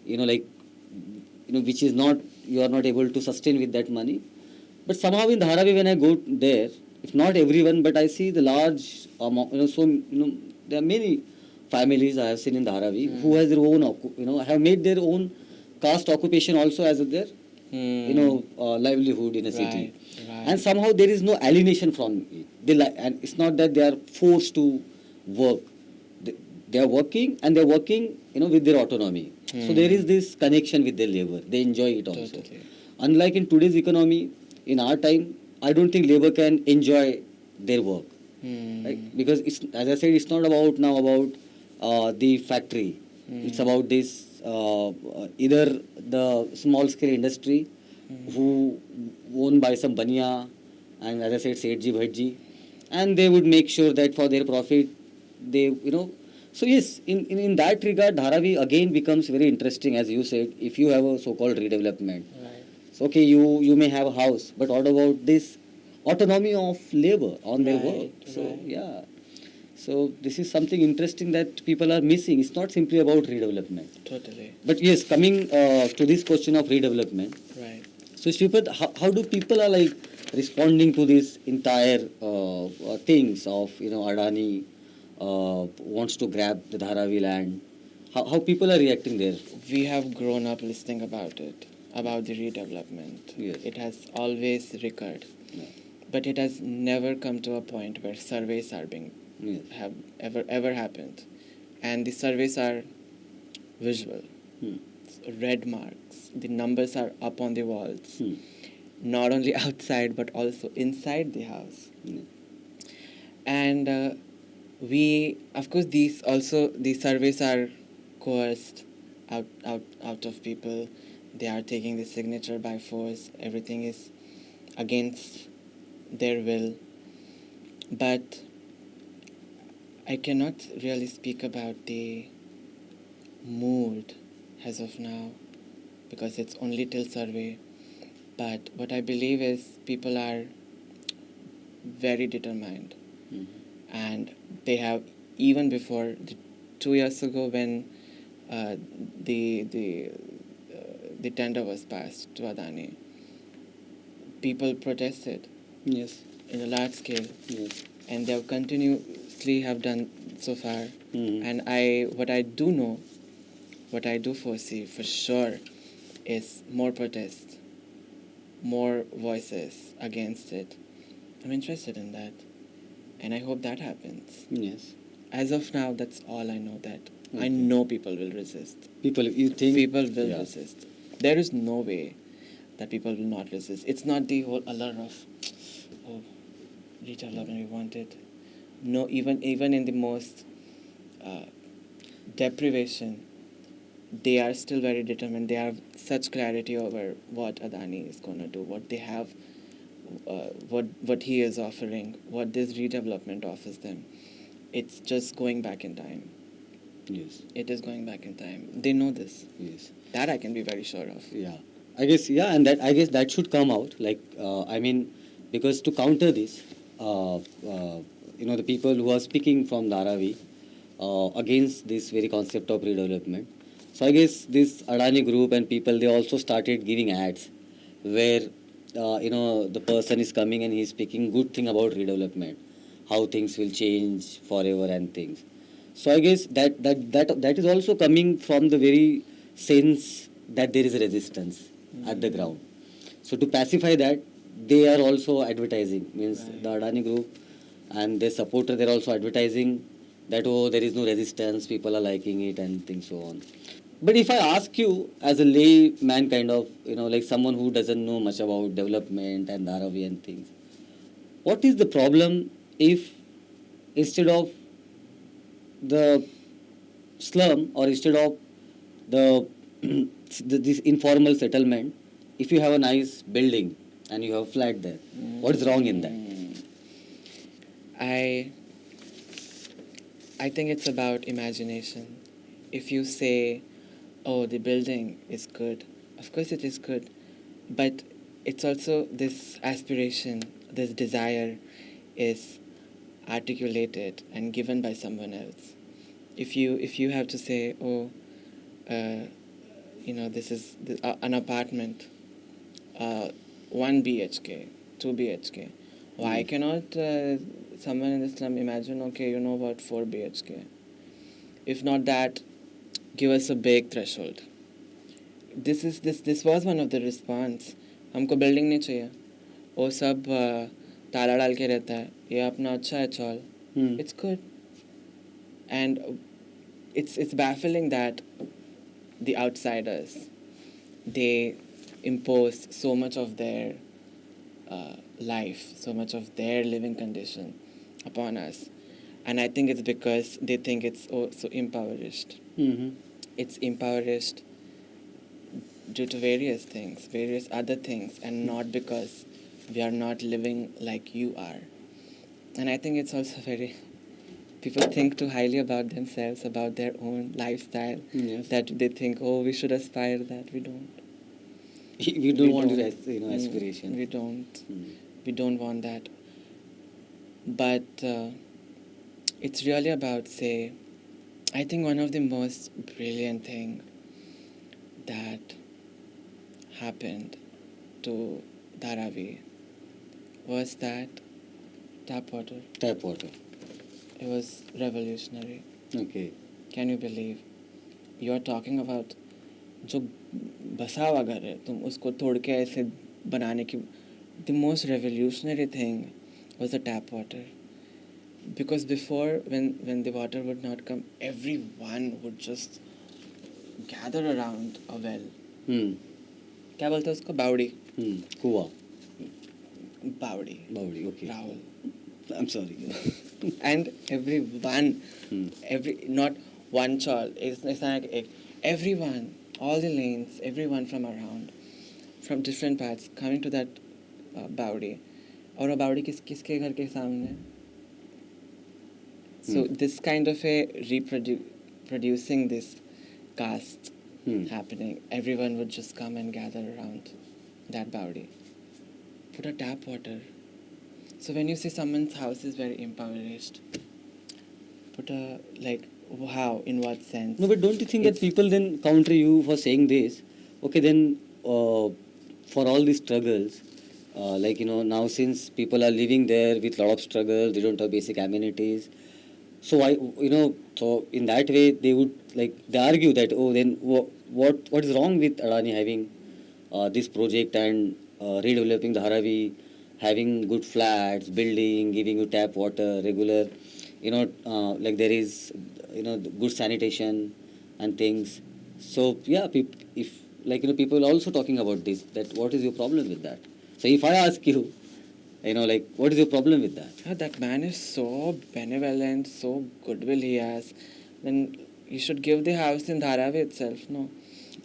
like, which is not, you are not able to sustain with that money. But somehow in Dharavi, when I go there, if not everyone, but I see the large amount, there are many families I have seen in Dharavi who has their own, have made their own caste occupation also as their, livelihood in a city. Right. And somehow there is no alienation from it. And it's not that they are forced to work. They are working and they are working, with their autonomy. So there is this connection with their labor. They enjoy it also. Totally. Unlike in today's economy, in our time, I don't think labor can enjoy their work. Right? Because it's, as I said, it's not about now about the factory. It's about this either the small scale industry who owned by some bania and, as I said, Setji Bhadji, and they would make sure that for their profit they so yes, in that regard, Dharavi again becomes very interesting. As you said, if you have a so-called redevelopment, Right. so okay, you may have a house, but what about this autonomy of labor on their work? So Right. yeah, so this is something interesting that people are missing. It's not simply about redevelopment. Totally. But yes, coming to this question of redevelopment, Right. so Shripad, how do people are like responding to this entire things of Adani wants to grab the Dharavi land? How people are reacting there? We have grown up listening about it, about the redevelopment. Yes. It has always recurred, Yeah. but it has never come to a point where surveys are being Yes. have ever happened, and the surveys are visual. Red marks. The numbers are up on the walls, not only outside but also inside the house. Yeah. And we, of course, these surveys are coerced out of people. They are taking the signature by force. Everything is against their will. But I cannot really speak about the mood as of now because it's only till survey. But what I believe is people are very determined, and they have, even before 2 years ago when the tender was passed to Adani, people protested Yes. in a large scale, Yes. and they have continuously have done so far. And what I do foresee for sure is more protests, more voices against it. I'm interested in that, and I hope that happens. Yes. As of now, that's all I know. That I Okay. know people will resist. People, you think People will Yeah. resist. There is no way that people will not resist. It's not the whole allure of, oh, redevelopment, we want it. No, even in the most deprivation, they are still very determined. They have such clarity over what Adani is going to do, what they have, what he is offering, what this redevelopment offers them. it's just going back in time. Yes. It is going back in time. They know this. Yes. That I can be very sure of. Yeah. I guess, yeah, and that, I guess that should come out. Like, I mean, because to counter this, the people who are speaking from Dharavi against this very concept of redevelopment. So I guess this Adani group and people, they also started giving ads where, the person is coming and he's speaking good thing about redevelopment, how things will change forever and things. So I guess that is also coming from the very sense that there is a resistance at the ground. So to pacify that, they are also advertising. Means Right. the Adani group and their supporter, they're also advertising that, oh, there is no resistance, people are liking it and things so on. But if I ask you as a layman kind of, like someone who doesn't know much about development and Dharavi and things, what is the problem if instead of the slum or instead of the this informal settlement, if you have a nice building and you have a flat there, what is wrong in that? I think it's about imagination. If you say, oh, the building is good, of course it is good, but it's also this aspiration, this desire is articulated and given by someone else. If you have to say, oh, this is an apartment, 1 BHK, 2 BHK. Why cannot someone in the slum imagine, okay, about 4 BHK? If not that, give us a big threshold. This was one of the response. हमको building नहीं चाहिए, वो सब ताला डाल के रहता है, ये अपना अच्छा है चल. It's good. And it's baffling that the outsiders, they impose so much of their life, so much of their living condition upon us. And I think it's because they think it's so impoverished. Mm-hmm. It's impoverished due to various things, various other things, and not because we are not living like you are. And I think it's also very, people think too highly about themselves, about their own lifestyle, Yes. that they think, oh, we should aspire that. We don't. We don't want to, aspiration. We don't. Mm. We don't want that. But it's really about, say, I think one of the most brilliant thing that happened to Dharavi was that tap water. Tap water. It was revolutionary. Okay. Can you believe? You are talking about जो बसा हुआ घर है, तुम उसको तोड़ के ऐसे बनाने की. The most revolutionary thing was the tap water. Because before, when the water would not come, everyone would just gather around a well. क्या बोलते हैं उसको? बावड़ी. Kuwa. बावड़ी. Bawdi, okay. Rahul. I'm sorry. And everyone, not one child, it's not like everyone, all the lanes, everyone from around, from different parts, coming to that बावड़ी. और वो बावड़ी किसके घर के सामने? So this kind of a producing this caste happening, everyone would just come and gather around that baudi. Put a tap water. So when you say someone's house is very impoverished, put a, like, how, in what sense? No, but don't you think that people then counter you for saying this? Okay, then for all these struggles, now since people are living there with a lot of struggle, they don't have basic amenities. So so in that way they would they argue that, oh, then what is wrong with Adani having this project and redeveloping the Dharavi, having good flats, building, giving you tap water, regular, there is good sanitation and things. So yeah, if people are also talking about this, that what is your problem with that? So if I ask you, what is your problem with that? That man is so benevolent, so goodwill he has. Then you should give the house in Dharavi itself, no?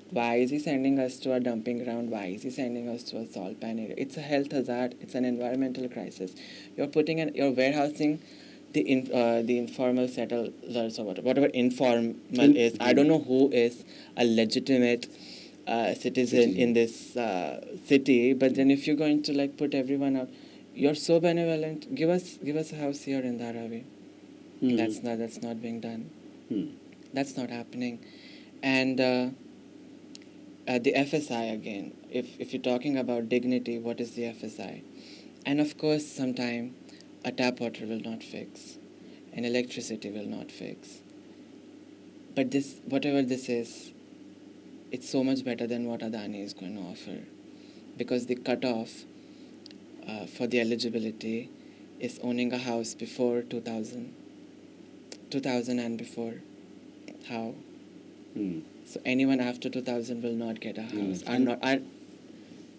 Why is he sending us to a dumping ground? Why is he sending us to a salt pan area? It's a health hazard. It's an environmental crisis. You're warehousing the informal settlers or whatever informal is. I don't know who is a legitimate citizen in this city, but then if you're going to like put everyone up, you're so benevolent. Give us a house here in Dharavi. That's not being done. That's not happening. And the FSI again. If you're talking about dignity, what is the FSI? And of course, sometime a tap water will not fix, and electricity will not fix. But this, whatever this is, it's so much better than what Adani is going to offer, because the cutoff for the eligibility is owning a house before 2000 and before. How? So anyone after 2000 will not get a house. Are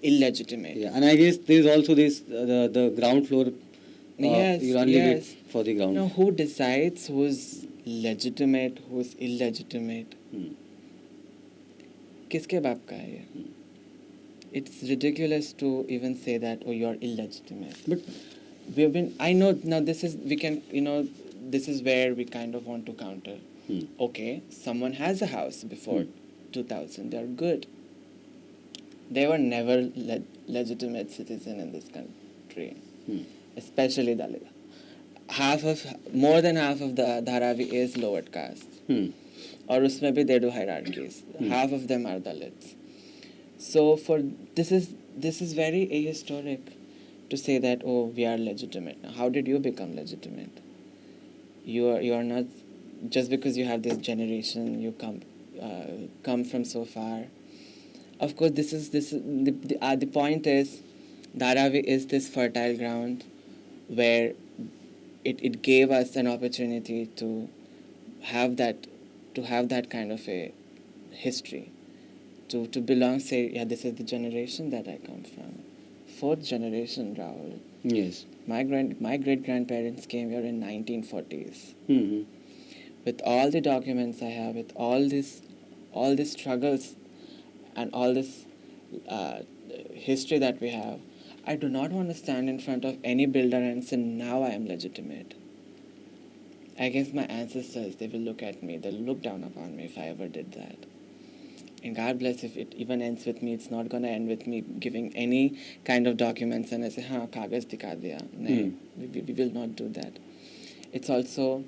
illegitimate. Yeah, and I guess there is also this the ground floor. Yes, you only yes. bid for the ground. Now, who decides who's legitimate, who's illegitimate? किसके बाप का है ये? It's ridiculous to even say that, oh, you're illegitimate. But we've been. I know now. This is we can. This is where we kind of want to counter. Okay, someone has a house before 2000. They're good. They were never legitimate citizen in this country, especially Dalit. More than half of the Dharavi is lower caste. Or usme bhi they do hierarchies. Half of them are Dalits. So this is very ahistoric to say that, oh, we are legitimate. Now, how did you become legitimate? You are not, just because you have this generation, you come from so far. Of course, the point is, Dharavi is this fertile ground where it gave us an opportunity to have that kind of a history, to belong. Say, yeah, this is the generation that I come from. 4th generation, Rahul. Yes. My great grandparents came here in 1940s. With all the documents I have, with all these struggles and all this history that we have, I do not want to stand in front of any builder and say, now I am legitimate. Against my ancestors, they will look at me, they'll look down upon me if I ever did that. And God bless, if it even ends with me, it's not going to end with me giving any kind of documents and I say, हाँ कागज दिखा दिया. No, we will not do that. It's also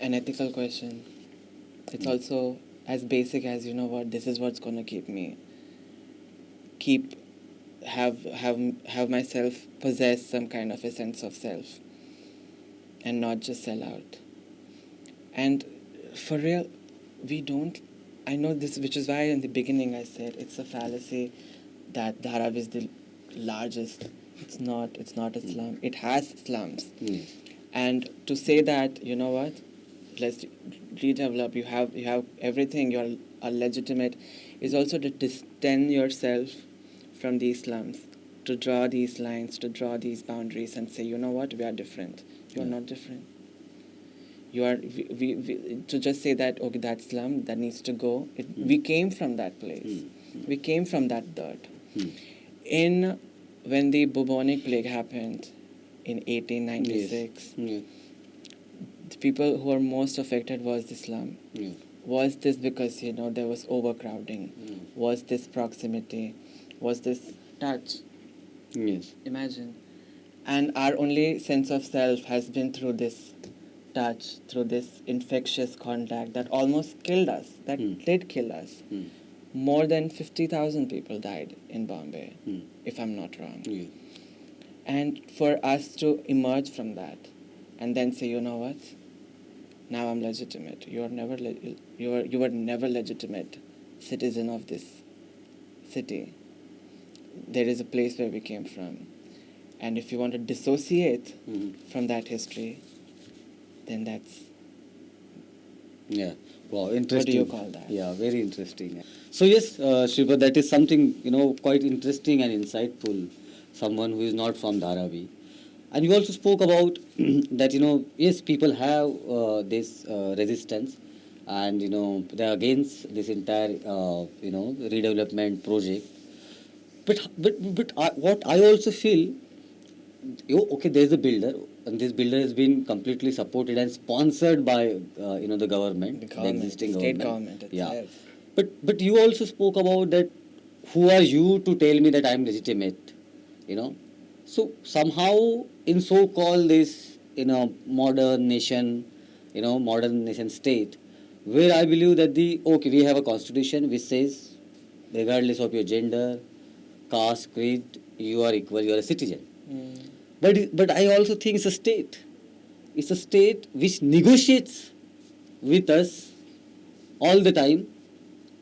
an ethical question. It's also as basic as, you know what, this is what's going to have myself possess some kind of a sense of self and not just sell out. And for real, we don't, I know this, which is why in the beginning I said it's a fallacy that Dharavi is the largest. It's not a slum. It has slums. And to say that, you know what, let's redevelop, you have everything, you're a legitimate, is also to distance yourself from these slums, to draw these lines, to draw these boundaries and say, you know what, we are different. You're not different. You are, we to just say that, okay, that slum, that needs to go. We came from that place. We came from that dirt. When the bubonic plague happened in 1896, the people who were most affected was the slum. Was this because, there was overcrowding? Was this proximity? Was this touch? Yes. Imagine. And our only sense of self has been through this touch, through this infectious contact that almost killed us, that did kill us. More than 50,000 people died in Bombay, if I'm not wrong. And for us to emerge from that and then say, you know what, now I'm legitimate. You were never legitimate citizen of this city. There is a place where we came from. And if you want to dissociate from that history, then that's... Yeah. Wow, interesting. What do you call that? Yeah, very interesting. So yes, Shripad, that is something, quite interesting and insightful. Someone who is not from Dharavi. And you also spoke about that, yes, people have this resistance and, they're against this entire, redevelopment project. But what I also feel, okay, there's a builder, and this builder has been completely supported and sponsored by the government, the existing state government. government itself. But you also spoke about that. Who are you to tell me that I am legitimate? You know, so somehow in so-called this modern nation, modern nation state, where I believe that we have a constitution which says, regardless of your gender, caste, creed, you are equal, you are a citizen. Mm. But I also think it's a state. It's a state which negotiates with us all the time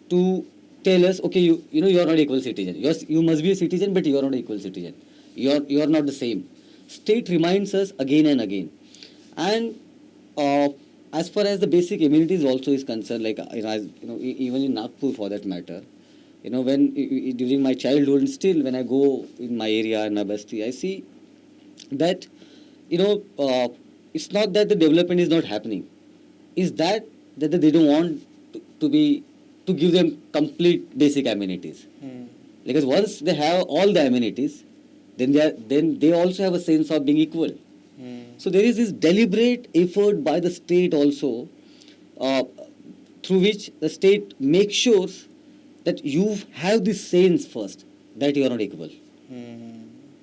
to tell us, okay, you are not equal citizen. You must be a citizen, but you are not equal citizen. You are not the same. State reminds us again and again. And as far as the basic amenities also is concerned, like even in Nagpur for that matter, when during my childhood and still when I go in my area in my basti, I see that it's not that the development is not happening. Is that they don't want to give them complete basic amenities. Mm. Because once they have all the amenities, then they also have a sense of being equal. Mm. So there is this deliberate effort by the state also, through which the state makes sure that you have this sense first that you are not equal. Mm.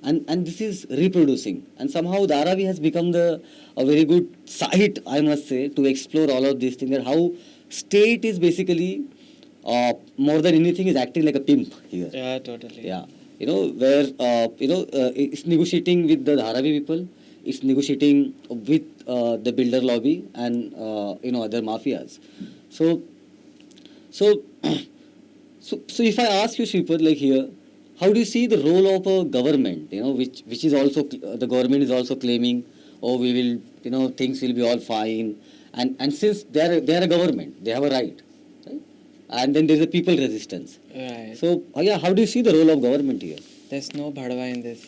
And this is reproducing. And somehow Dharavi has become a very good site, I must say, to explore all of these things. That how state is basically, more than anything, is acting like a pimp here. Yeah, totally. Yeah. Where, it's negotiating with the Dharavi people, it's negotiating with the builder lobby and, other mafias. So, so, so if I ask you, Shripad, like here, how do you see the role of a government, which is also, the government is also claiming, oh, we will, things will be all fine. And since they are a government, they have a right? And then there is a people resistance. Right. So, how do you see the role of government here? There's no bhadwa in this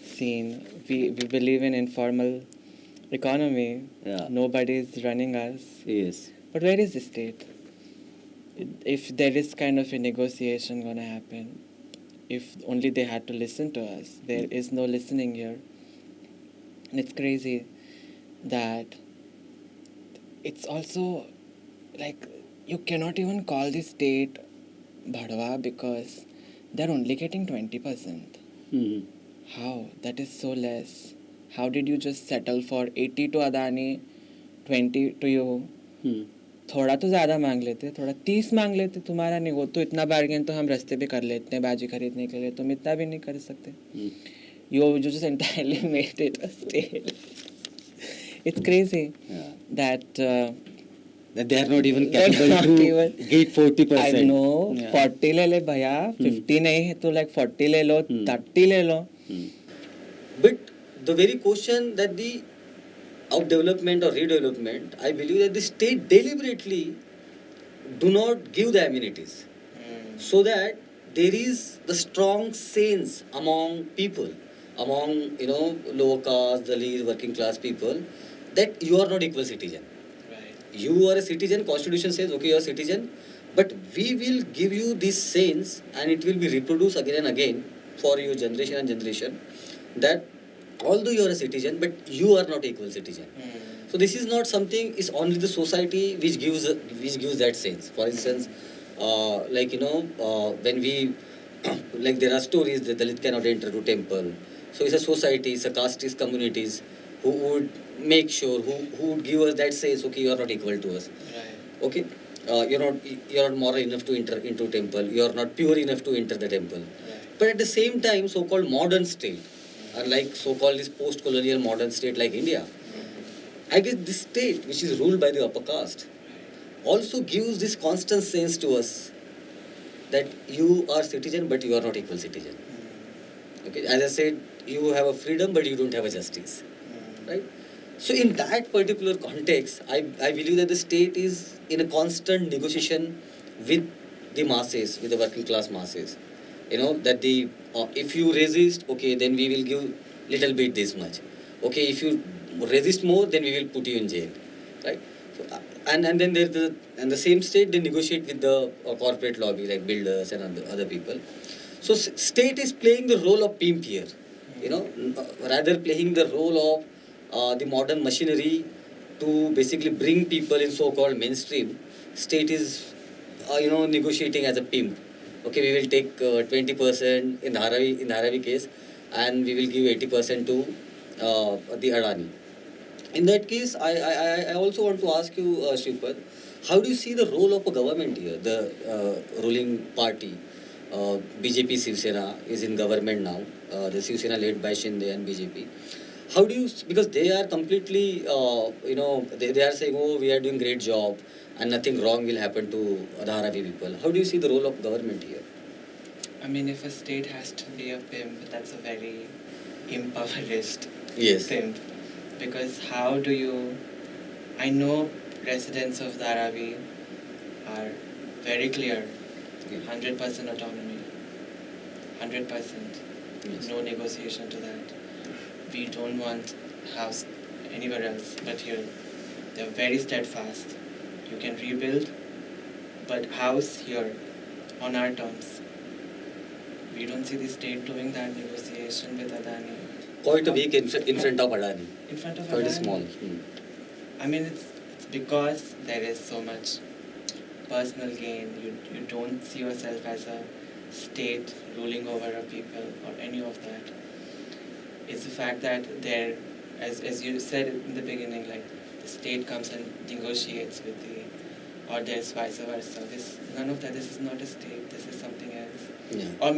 scene. We believe in informal economy. Yeah. Nobody is running us. Yes. But where is the state? If there is kind of a negotiation going to happen, if only they had to listen to us. There is no listening here. And it's crazy that it's also like you cannot even call the state bhadwa because they're only getting 20%. Mm-hmm. How? That is so less. How did you just settle for 80 to Adani, 20 to you? थोड़ा तो ज़्यादा मांग लेते, थोड़ा 30 मांग लेते, तुम्हारा नहीं हो तो इतना बार्गेन तो हम रास्ते पे कर लेते हैं बाजी खरीदने के लिए, तुम इतना भी नहीं कर सकते. You just entirely made it a state. It's crazy that they are not even capable to get 40%. I know, 40 ले ले भैया, 50 नहीं है तो like 40 ले लो, 30 ले लो. But the very question that of development or redevelopment, I believe that the state deliberately do not give the amenities, so that there is the strong sense among people, among lower caste, Dalit, working class people, that you are not equal citizen. Right. You are a citizen. Constitution says, okay, you are a citizen, but we will give you this sense, and it will be reproduced again and again for your generation and generation, that although you are a citizen, but you are not equal citizen. So this is not something, it's only the society which gives that sense. For instance, when we like there are stories that Dalit cannot enter to temple. So it's a society, it's a casteist communities who would make sure, who would give us that sense, okay, you are not equal to us. Right. Okay, you're not moral enough to enter into temple. You are not pure enough to enter the temple. Right. But at the same time, so-called modern state, unlike so-called this post-colonial modern state like India, I guess this state, which is ruled by the upper caste, also gives this constant sense to us that you are citizen, but you are not equal citizen. Okay, as I said, you have a freedom, but you don't have a justice, right? So in that particular context, I believe that the state is in a constant negotiation with the masses, with the working class masses. That if you resist, okay, then we will give little bit this much. Okay, if you resist more, then we will put you in jail, right? So, and then there's the same state, they negotiate with the corporate lobby like builders and other people. So state is playing the role of pimp here, rather playing the role of the modern machinery to basically bring people in so-called mainstream, state is negotiating as a pimp. Okay, we will take 20% in Dharavi case, and we will give 80% to the Adani. In that case, I also want to ask you, Shripad, how do you see the role of a government here? The ruling party, BJP Shiv Sena is in government now. The Shiv Sena led by Shinde and BJP. How do you, because they are completely, they are saying, oh, we are doing great job and nothing wrong will happen to Dharavi people. How do you see the role of government here? I mean, if a state has to be a pimp, that's a very impoverished Yes. pimp. Because how do you... I know residents of Dharavi are very clear. 100% autonomy. 100%. Yes. No negotiation to that. We don't want house anywhere else but here. They're very steadfast. You can rebuild, but house here on our terms. We don't see the state doing that negotiation with Adani. Quite a weak in front of Adani. In front of Quite Adani. small. I mean, it's because there is so much personal gain. You don't see yourself as a state ruling over a people or any of that. It's the fact that there, as you said in the beginning, like the state comes and negotiates with the, or there's vice versa. None of that. This is not a state. This is something else. Yeah. Or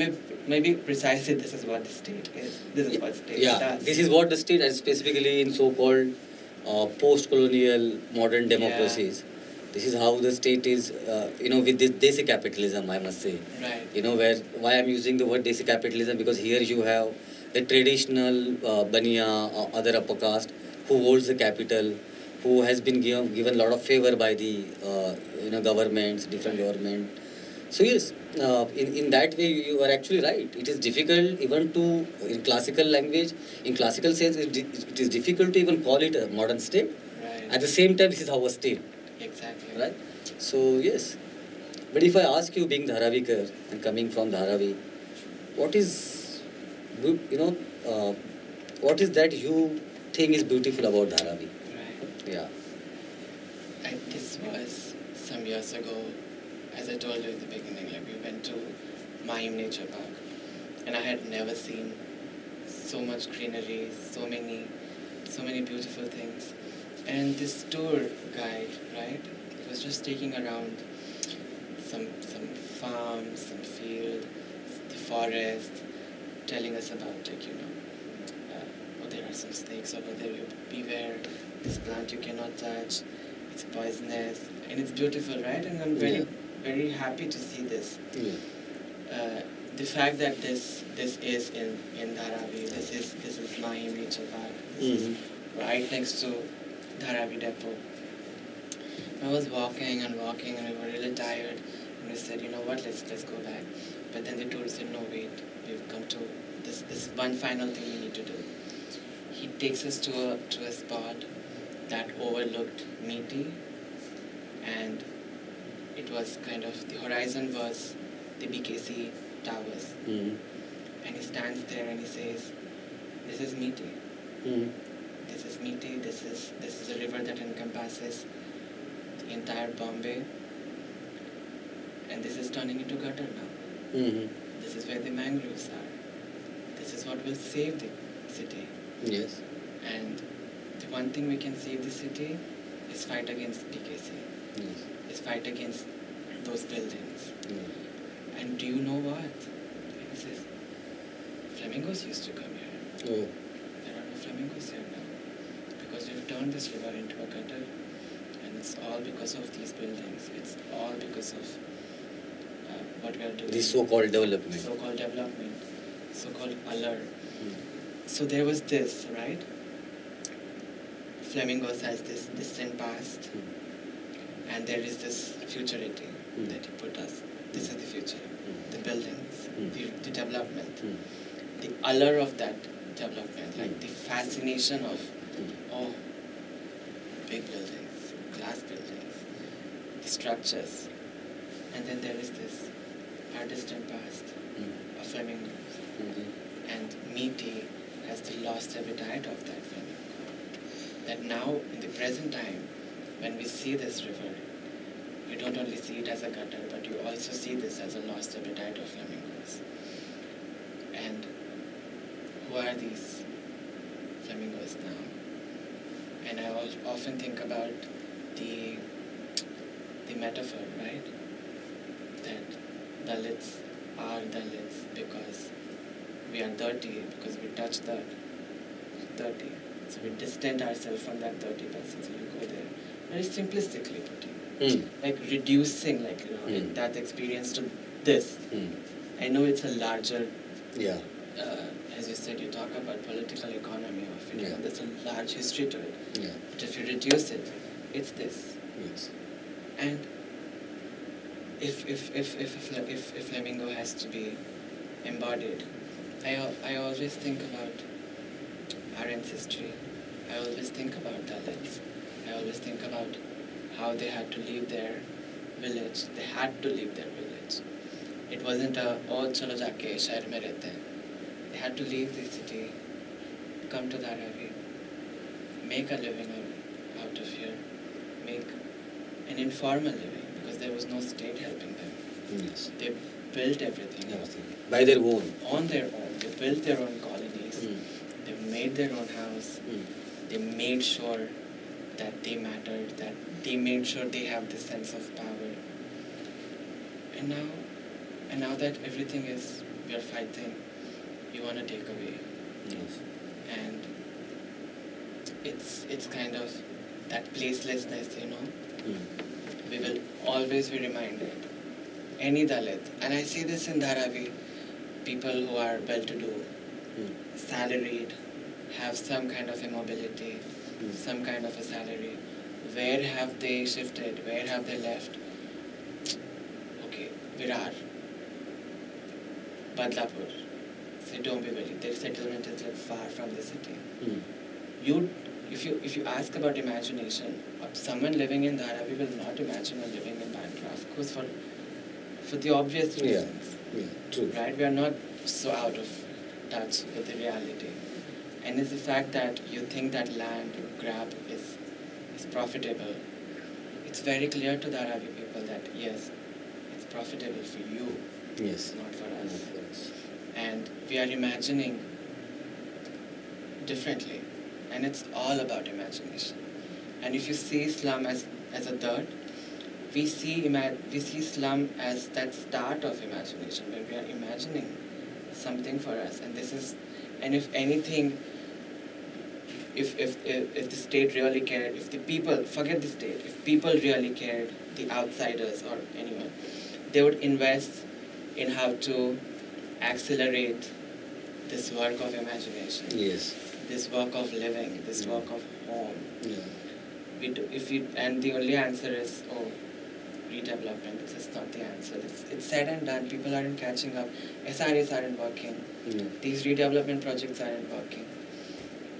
maybe precisely this is what the state is. This is what state does. This is what the state, and specifically in so-called post-colonial modern democracies. Yeah. This is how the state is, with this desi capitalism, I must say. Right. Why I'm using the word desi capitalism, because here you have the traditional Baniya, other upper caste, who holds the capital, who has been given a lot of favor by the governments, different government. So yes, in that way you are actually right. It is difficult even to, in classical language, in classical sense, it is difficult to even call it a modern state. Right. At the same time, this is our state. Exactly. Right? So yes. But if I ask you, being Dharavikar and coming from Dharavi, what is, what is that you think is beautiful about Dharavi? Right. Yeah. This was some years ago. As I told you in the beginning, like we went to Mahim Nature Park, and I had never seen so much greenery, so many beautiful things. And this tour guide, right, was just taking around some farms, some field, the forest, telling us about there are some snakes over there, you beware, this plant you cannot touch, it's poisonous, and it's beautiful, right? And I'm very happy to see this. Yeah. The fact that this is in Dharavi, this is Mahim Nature Park, this is right next to Dharavi Depot. I was walking and we were really tired, and we said, you know what, let's go back. But then the tourist said, no, wait, we've come to this one final thing we need to do. He takes us to a spot that overlooked Meeti, and it was kind of, the horizon was the BKC towers. And he stands there and he says, this is Meeti. This is Meeti, this is a river that encompasses the entire Bombay, and this is turning into gutter now. This is where the mangroves are. This is what will save the city. Yes. And the one thing we can save the city is fight against BKC. Yes. Is fight against those buildings. And do you know what? And he says, flamingos used to come here. Oh. There are no flamingos here now. Because we've turned this river into a gutter. And it's all because of these buildings. It's all because of what we are doing. This so-called development. So-called development. So-called alert. So there was this, right? Flamingos has this distant past. And there is this futurity that he put us. This is the future. The buildings, the development. The allure of that development, like the fascination of, big buildings, glass buildings, the structures. And then there is this, our distant past, of flamingos. And Meeti has the lost habitat of that flamingo. that now in the present time, when we see this river, you don't only see it as a gutter, but you also see this as a lost habitat of flamingos. And who are these flamingos now? And I often think about the metaphor, right? That Dalits are Dalits because we are dirty, because we touch the dirty. So we distance ourselves from that dirty person, so you go there. Very simplistically putting, like reducing, that experience to this. I know it's a larger, as you said, you talk about political economy of it. Yeah. There's a large history to it. Yeah. But if you reduce it, it's this. Yes. And if flamingo has to be embodied, I always think about our ancestry. I always think about Dalits. I always think about how they had to leave their village. They had to leave their village. It wasn't oh chalo jaake shahar mein rehte hain. They had to leave the city, come to Dharavi, make a living out of here, make an informal living, because there was no state helping them. Yes. They built everything By their own. on their own. They built their own colonies. They made their own house. They made sure that they mattered, that they made sure they have this sense of power. And now that everything is, we are fighting, you want to take away. Yes. And it's kind of that placelessness, We will always be reminded. Any Dalit, and I see this in Dharavi, people who are well-to-do, salaried, have some kind of immobility, some kind of a salary. Where have they shifted? Where have they left? Okay, Virar, Badlapur, say Dombivali, their settlement is far from the city. If you ask about imagination, someone living in Dharavi will not imagine living in Bandra, of course, for the obvious reasons. Yeah, true. Right? We are not so out of touch with the reality. And it's the fact that you think that land grab is profitable. It's very clear to Dharavi people that yes, it's profitable for you, Yes. not for us. And we are imagining differently. And it's all about imagination. And if you see slum as a dirt, we see slum as that start of imagination, where we are imagining something for us. And if anything, if the state really cared, if the people, forget the state, if people really cared, the outsiders or anyone, they would invest in how to accelerate this work of imagination. Yes. This work of living, this work of home. Yeah. And the only answer is, redevelopment. This is not the answer. It's said and done. People aren't catching up. SRAs aren't working. Yeah. These redevelopment projects aren't working.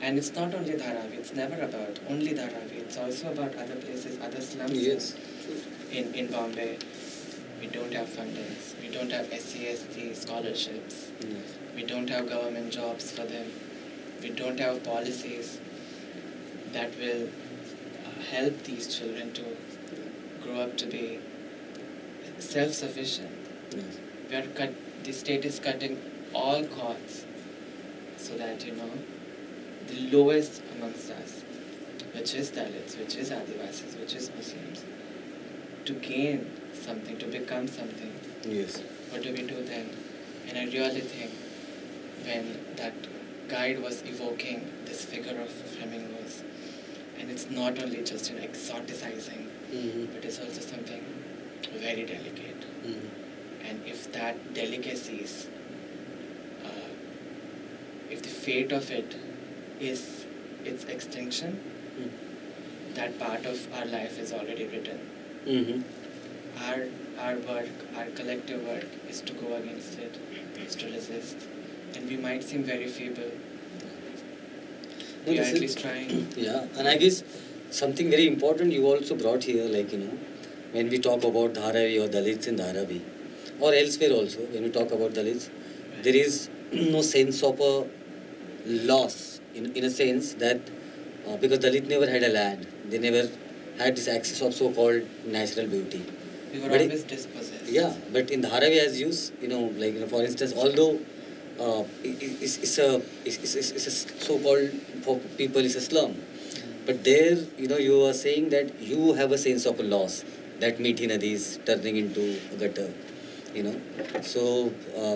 And it's not only Dharavi. It's never about only Dharavi. It's also about other places, other slums. Yes. In Bombay, we don't have fundings. We don't have SC/ST scholarships. Yes. We don't have government jobs for them. We don't have policies that will help these children to grow up to be self-sufficient. Yes. The state is cutting all costs so that, the lowest amongst us, which is Dalits, which is Adivasis, which is Muslims, to gain something, to become something. Yes. What do we do then? And I really think when that guide was evoking this figure of flamingos, and it's not only just exoticizing, but it's also something very delicate. And if that delicacies, if the fate of it is its extinction, that part of our life is already written. Our work, our collective work is to go against it, is to resist. And we might seem very feeble. We are at least trying. Yeah, and I guess something very important you also brought here, when we talk about Dharavi or Dalits in Dharavi, or elsewhere also, when we talk about Dalits, there is no sense of a loss, in a sense that because Dalit never had a land. They never had this access of so-called natural beauty. We were But always dispossessed. yeah, but in Dharavi, as you like for instance, although it's a so-called for people it's a slum, but there you are saying that you have a sense of loss that Meethi Nadi is turning into a gutter. You know, so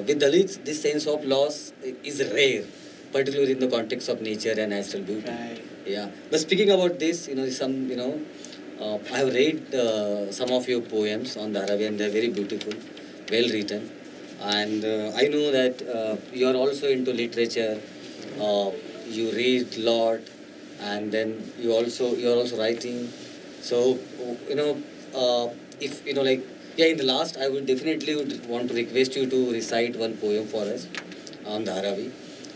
with Dalits, this sense of loss is rare, particularly in the context of nature and natural beauty. Right. Yeah, but speaking about this, some I have read some of your poems on Dharavi and they are very beautiful, well written. And I know that you are also into literature. You read a lot, and then you are also writing. So if like in the last, I would definitely would want to request you to recite one poem for us on Dharavi.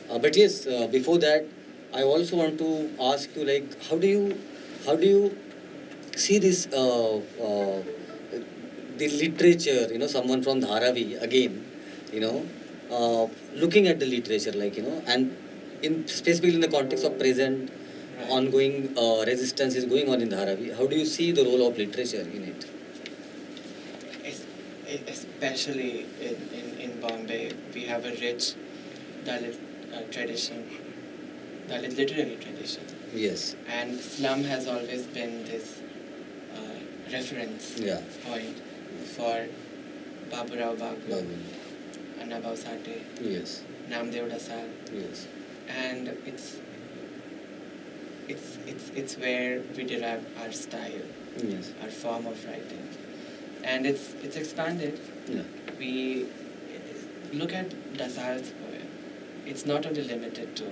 But yes, before that, I also want to ask you like how do you see this the literature, someone from Dharavi again, you know, looking at the literature, like, and in specifically in the context of present ongoing resistance is going on in Dharavi. How do you see the role of literature in it? Especially in Bombay, we have a rich Dalit tradition, Dalit literary tradition. Yes. And Slum has always been this reference point for Baburao Bagu, Annabhau Sate, Yes. Namdev Dasal. Yes. And it's where we derive our style, Yes. our form of writing. And it's expanded. Yeah. We look at Dasal's poem. It's not only limited to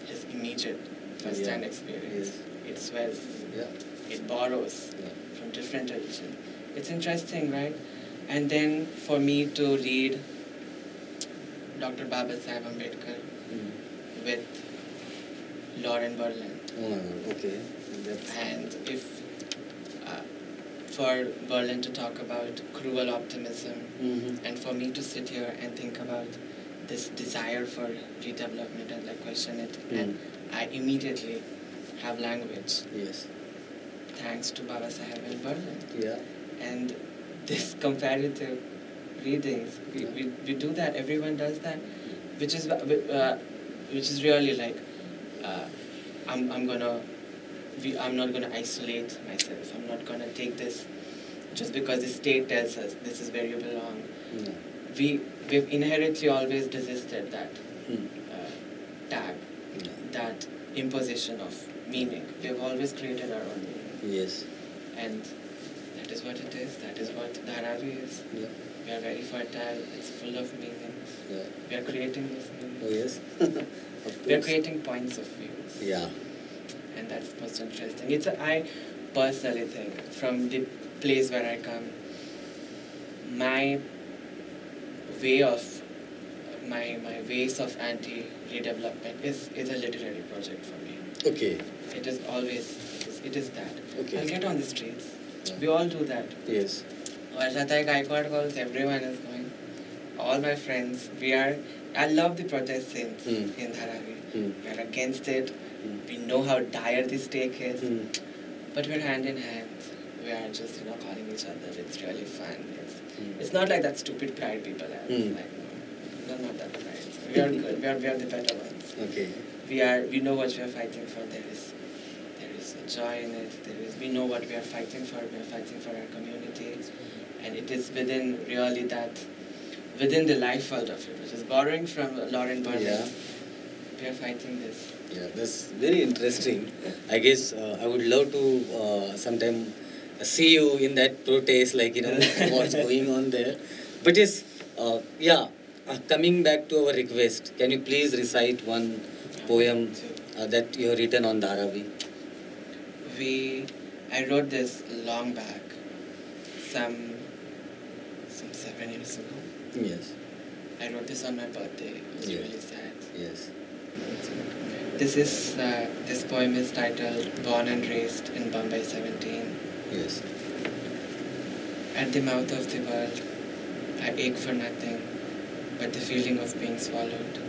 his immediate first-hand experience. Yes. It swells. Yeah. It borrows Yeah. from different traditions. It's interesting, right? And then for me to read Dr. Baba Saheb Ambedkar with Lauren Berlin. Oh my God. Okay. And if for Berlin to talk about cruel optimism, and for me to sit here and think about this desire for redevelopment and like question it, and I immediately have language. Yes. Thanks to Baba Saheb and Berlin. Yeah. And this comparative readings, we do that. Everyone does that, which is really like I'm not gonna isolate myself. I'm not gonna take this just because the state tells us this is where you belong. No. We've inherently always resisted that tag, that imposition of meaning. We've always created our own meaning. Yes. And that is what it is. That is what Dharavi is. Yeah. We are very fertile. It's full of meanings. Yeah. We are creating these meanings. Oh yes. We are creating points of views. Yeah. And that's most interesting. I personally think, from the place where I come, my ways of anti-redevelopment is a literary project for me. Okay. It is always, it is that. Okay. I'll get on the streets. Yeah. We all do that. Yes. Varshatai Gaikwad calls, everyone is going. All my friends, I love the protest scenes in Dharavi. We are against it. We know how dire the stake is. But we're hand in hand. We are just, calling each other. It's really fun. It's not like that stupid pride people have. Like, no, not that pride. We are good. We are the better ones. Okay. We know what we are fighting for. There is a joy in it. We know what we are fighting for. We are fighting for our community. And it is within the life world of it, which is borrowing from Lauren Berlin. Yeah. We are fighting this. Yeah, that's very interesting. I guess I would love to sometime see you in that protest, like, what's going on there. But yes, coming back to our request, can you please recite one poem that you have written on Dharavi? I wrote this long back, some 7 years ago. Yes. I wrote this on my birthday. It was really sad. Yes. This poem is titled Born and Raised in Bombay 17. Yes. At the mouth of the world, I ache for nothing but the feeling of being swallowed.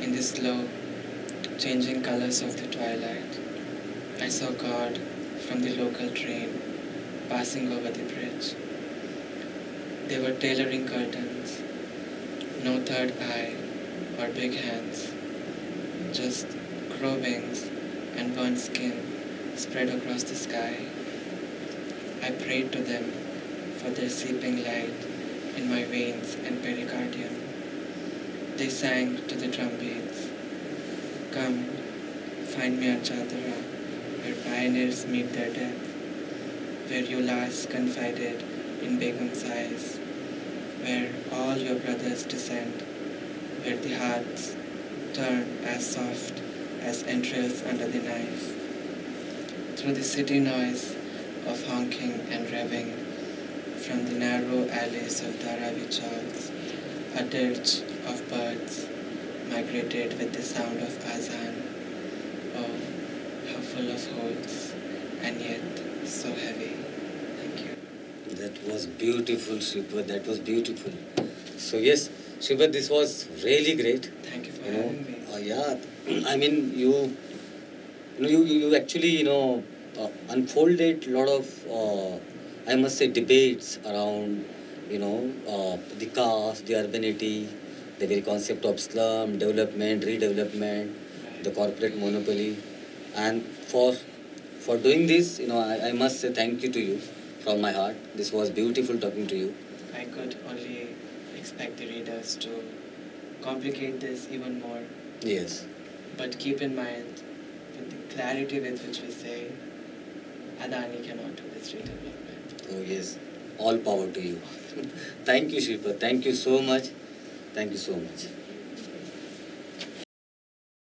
In the slow, changing colors of the twilight, I saw God from the local train passing over the bridge. They were tailoring curtains, no third eye or big hands, just crow wings and burnt skin spread across the sky. I prayed to them for their seeping light in my veins and pericardium. They sang to the drum beats. Come, find me at Chatara, where pioneers meet their death, where you last confided in Begum's eyes, where all your brothers descend, where the hearts turn as soft as entrails under the knife. Through the city noise of honking and revving, from the narrow alleys of Dharavi chawls, a dirge of birds migrated with the sound of azan. Oh, how full of holes, and yet so heavy. Thank you. That was beautiful, Shripad. That was beautiful. So yes, Shripad, this was really great. Thank you for You know, having me. yeah. I mean, you actually unfolded a lot of I must say debates around the caste, the urbanity, the very concept of slum development, redevelopment, the corporate monopoly, and for doing this, I must say thank you to you from my heart. This was beautiful talking to you. I could only expect the readers to complicate this even more, Yes. but keep in mind, with the clarity with which we say, Adani cannot do this redevelopment. Oh yes. All power to you. Thank you, Shripa. Thank you so much. Thank you so much.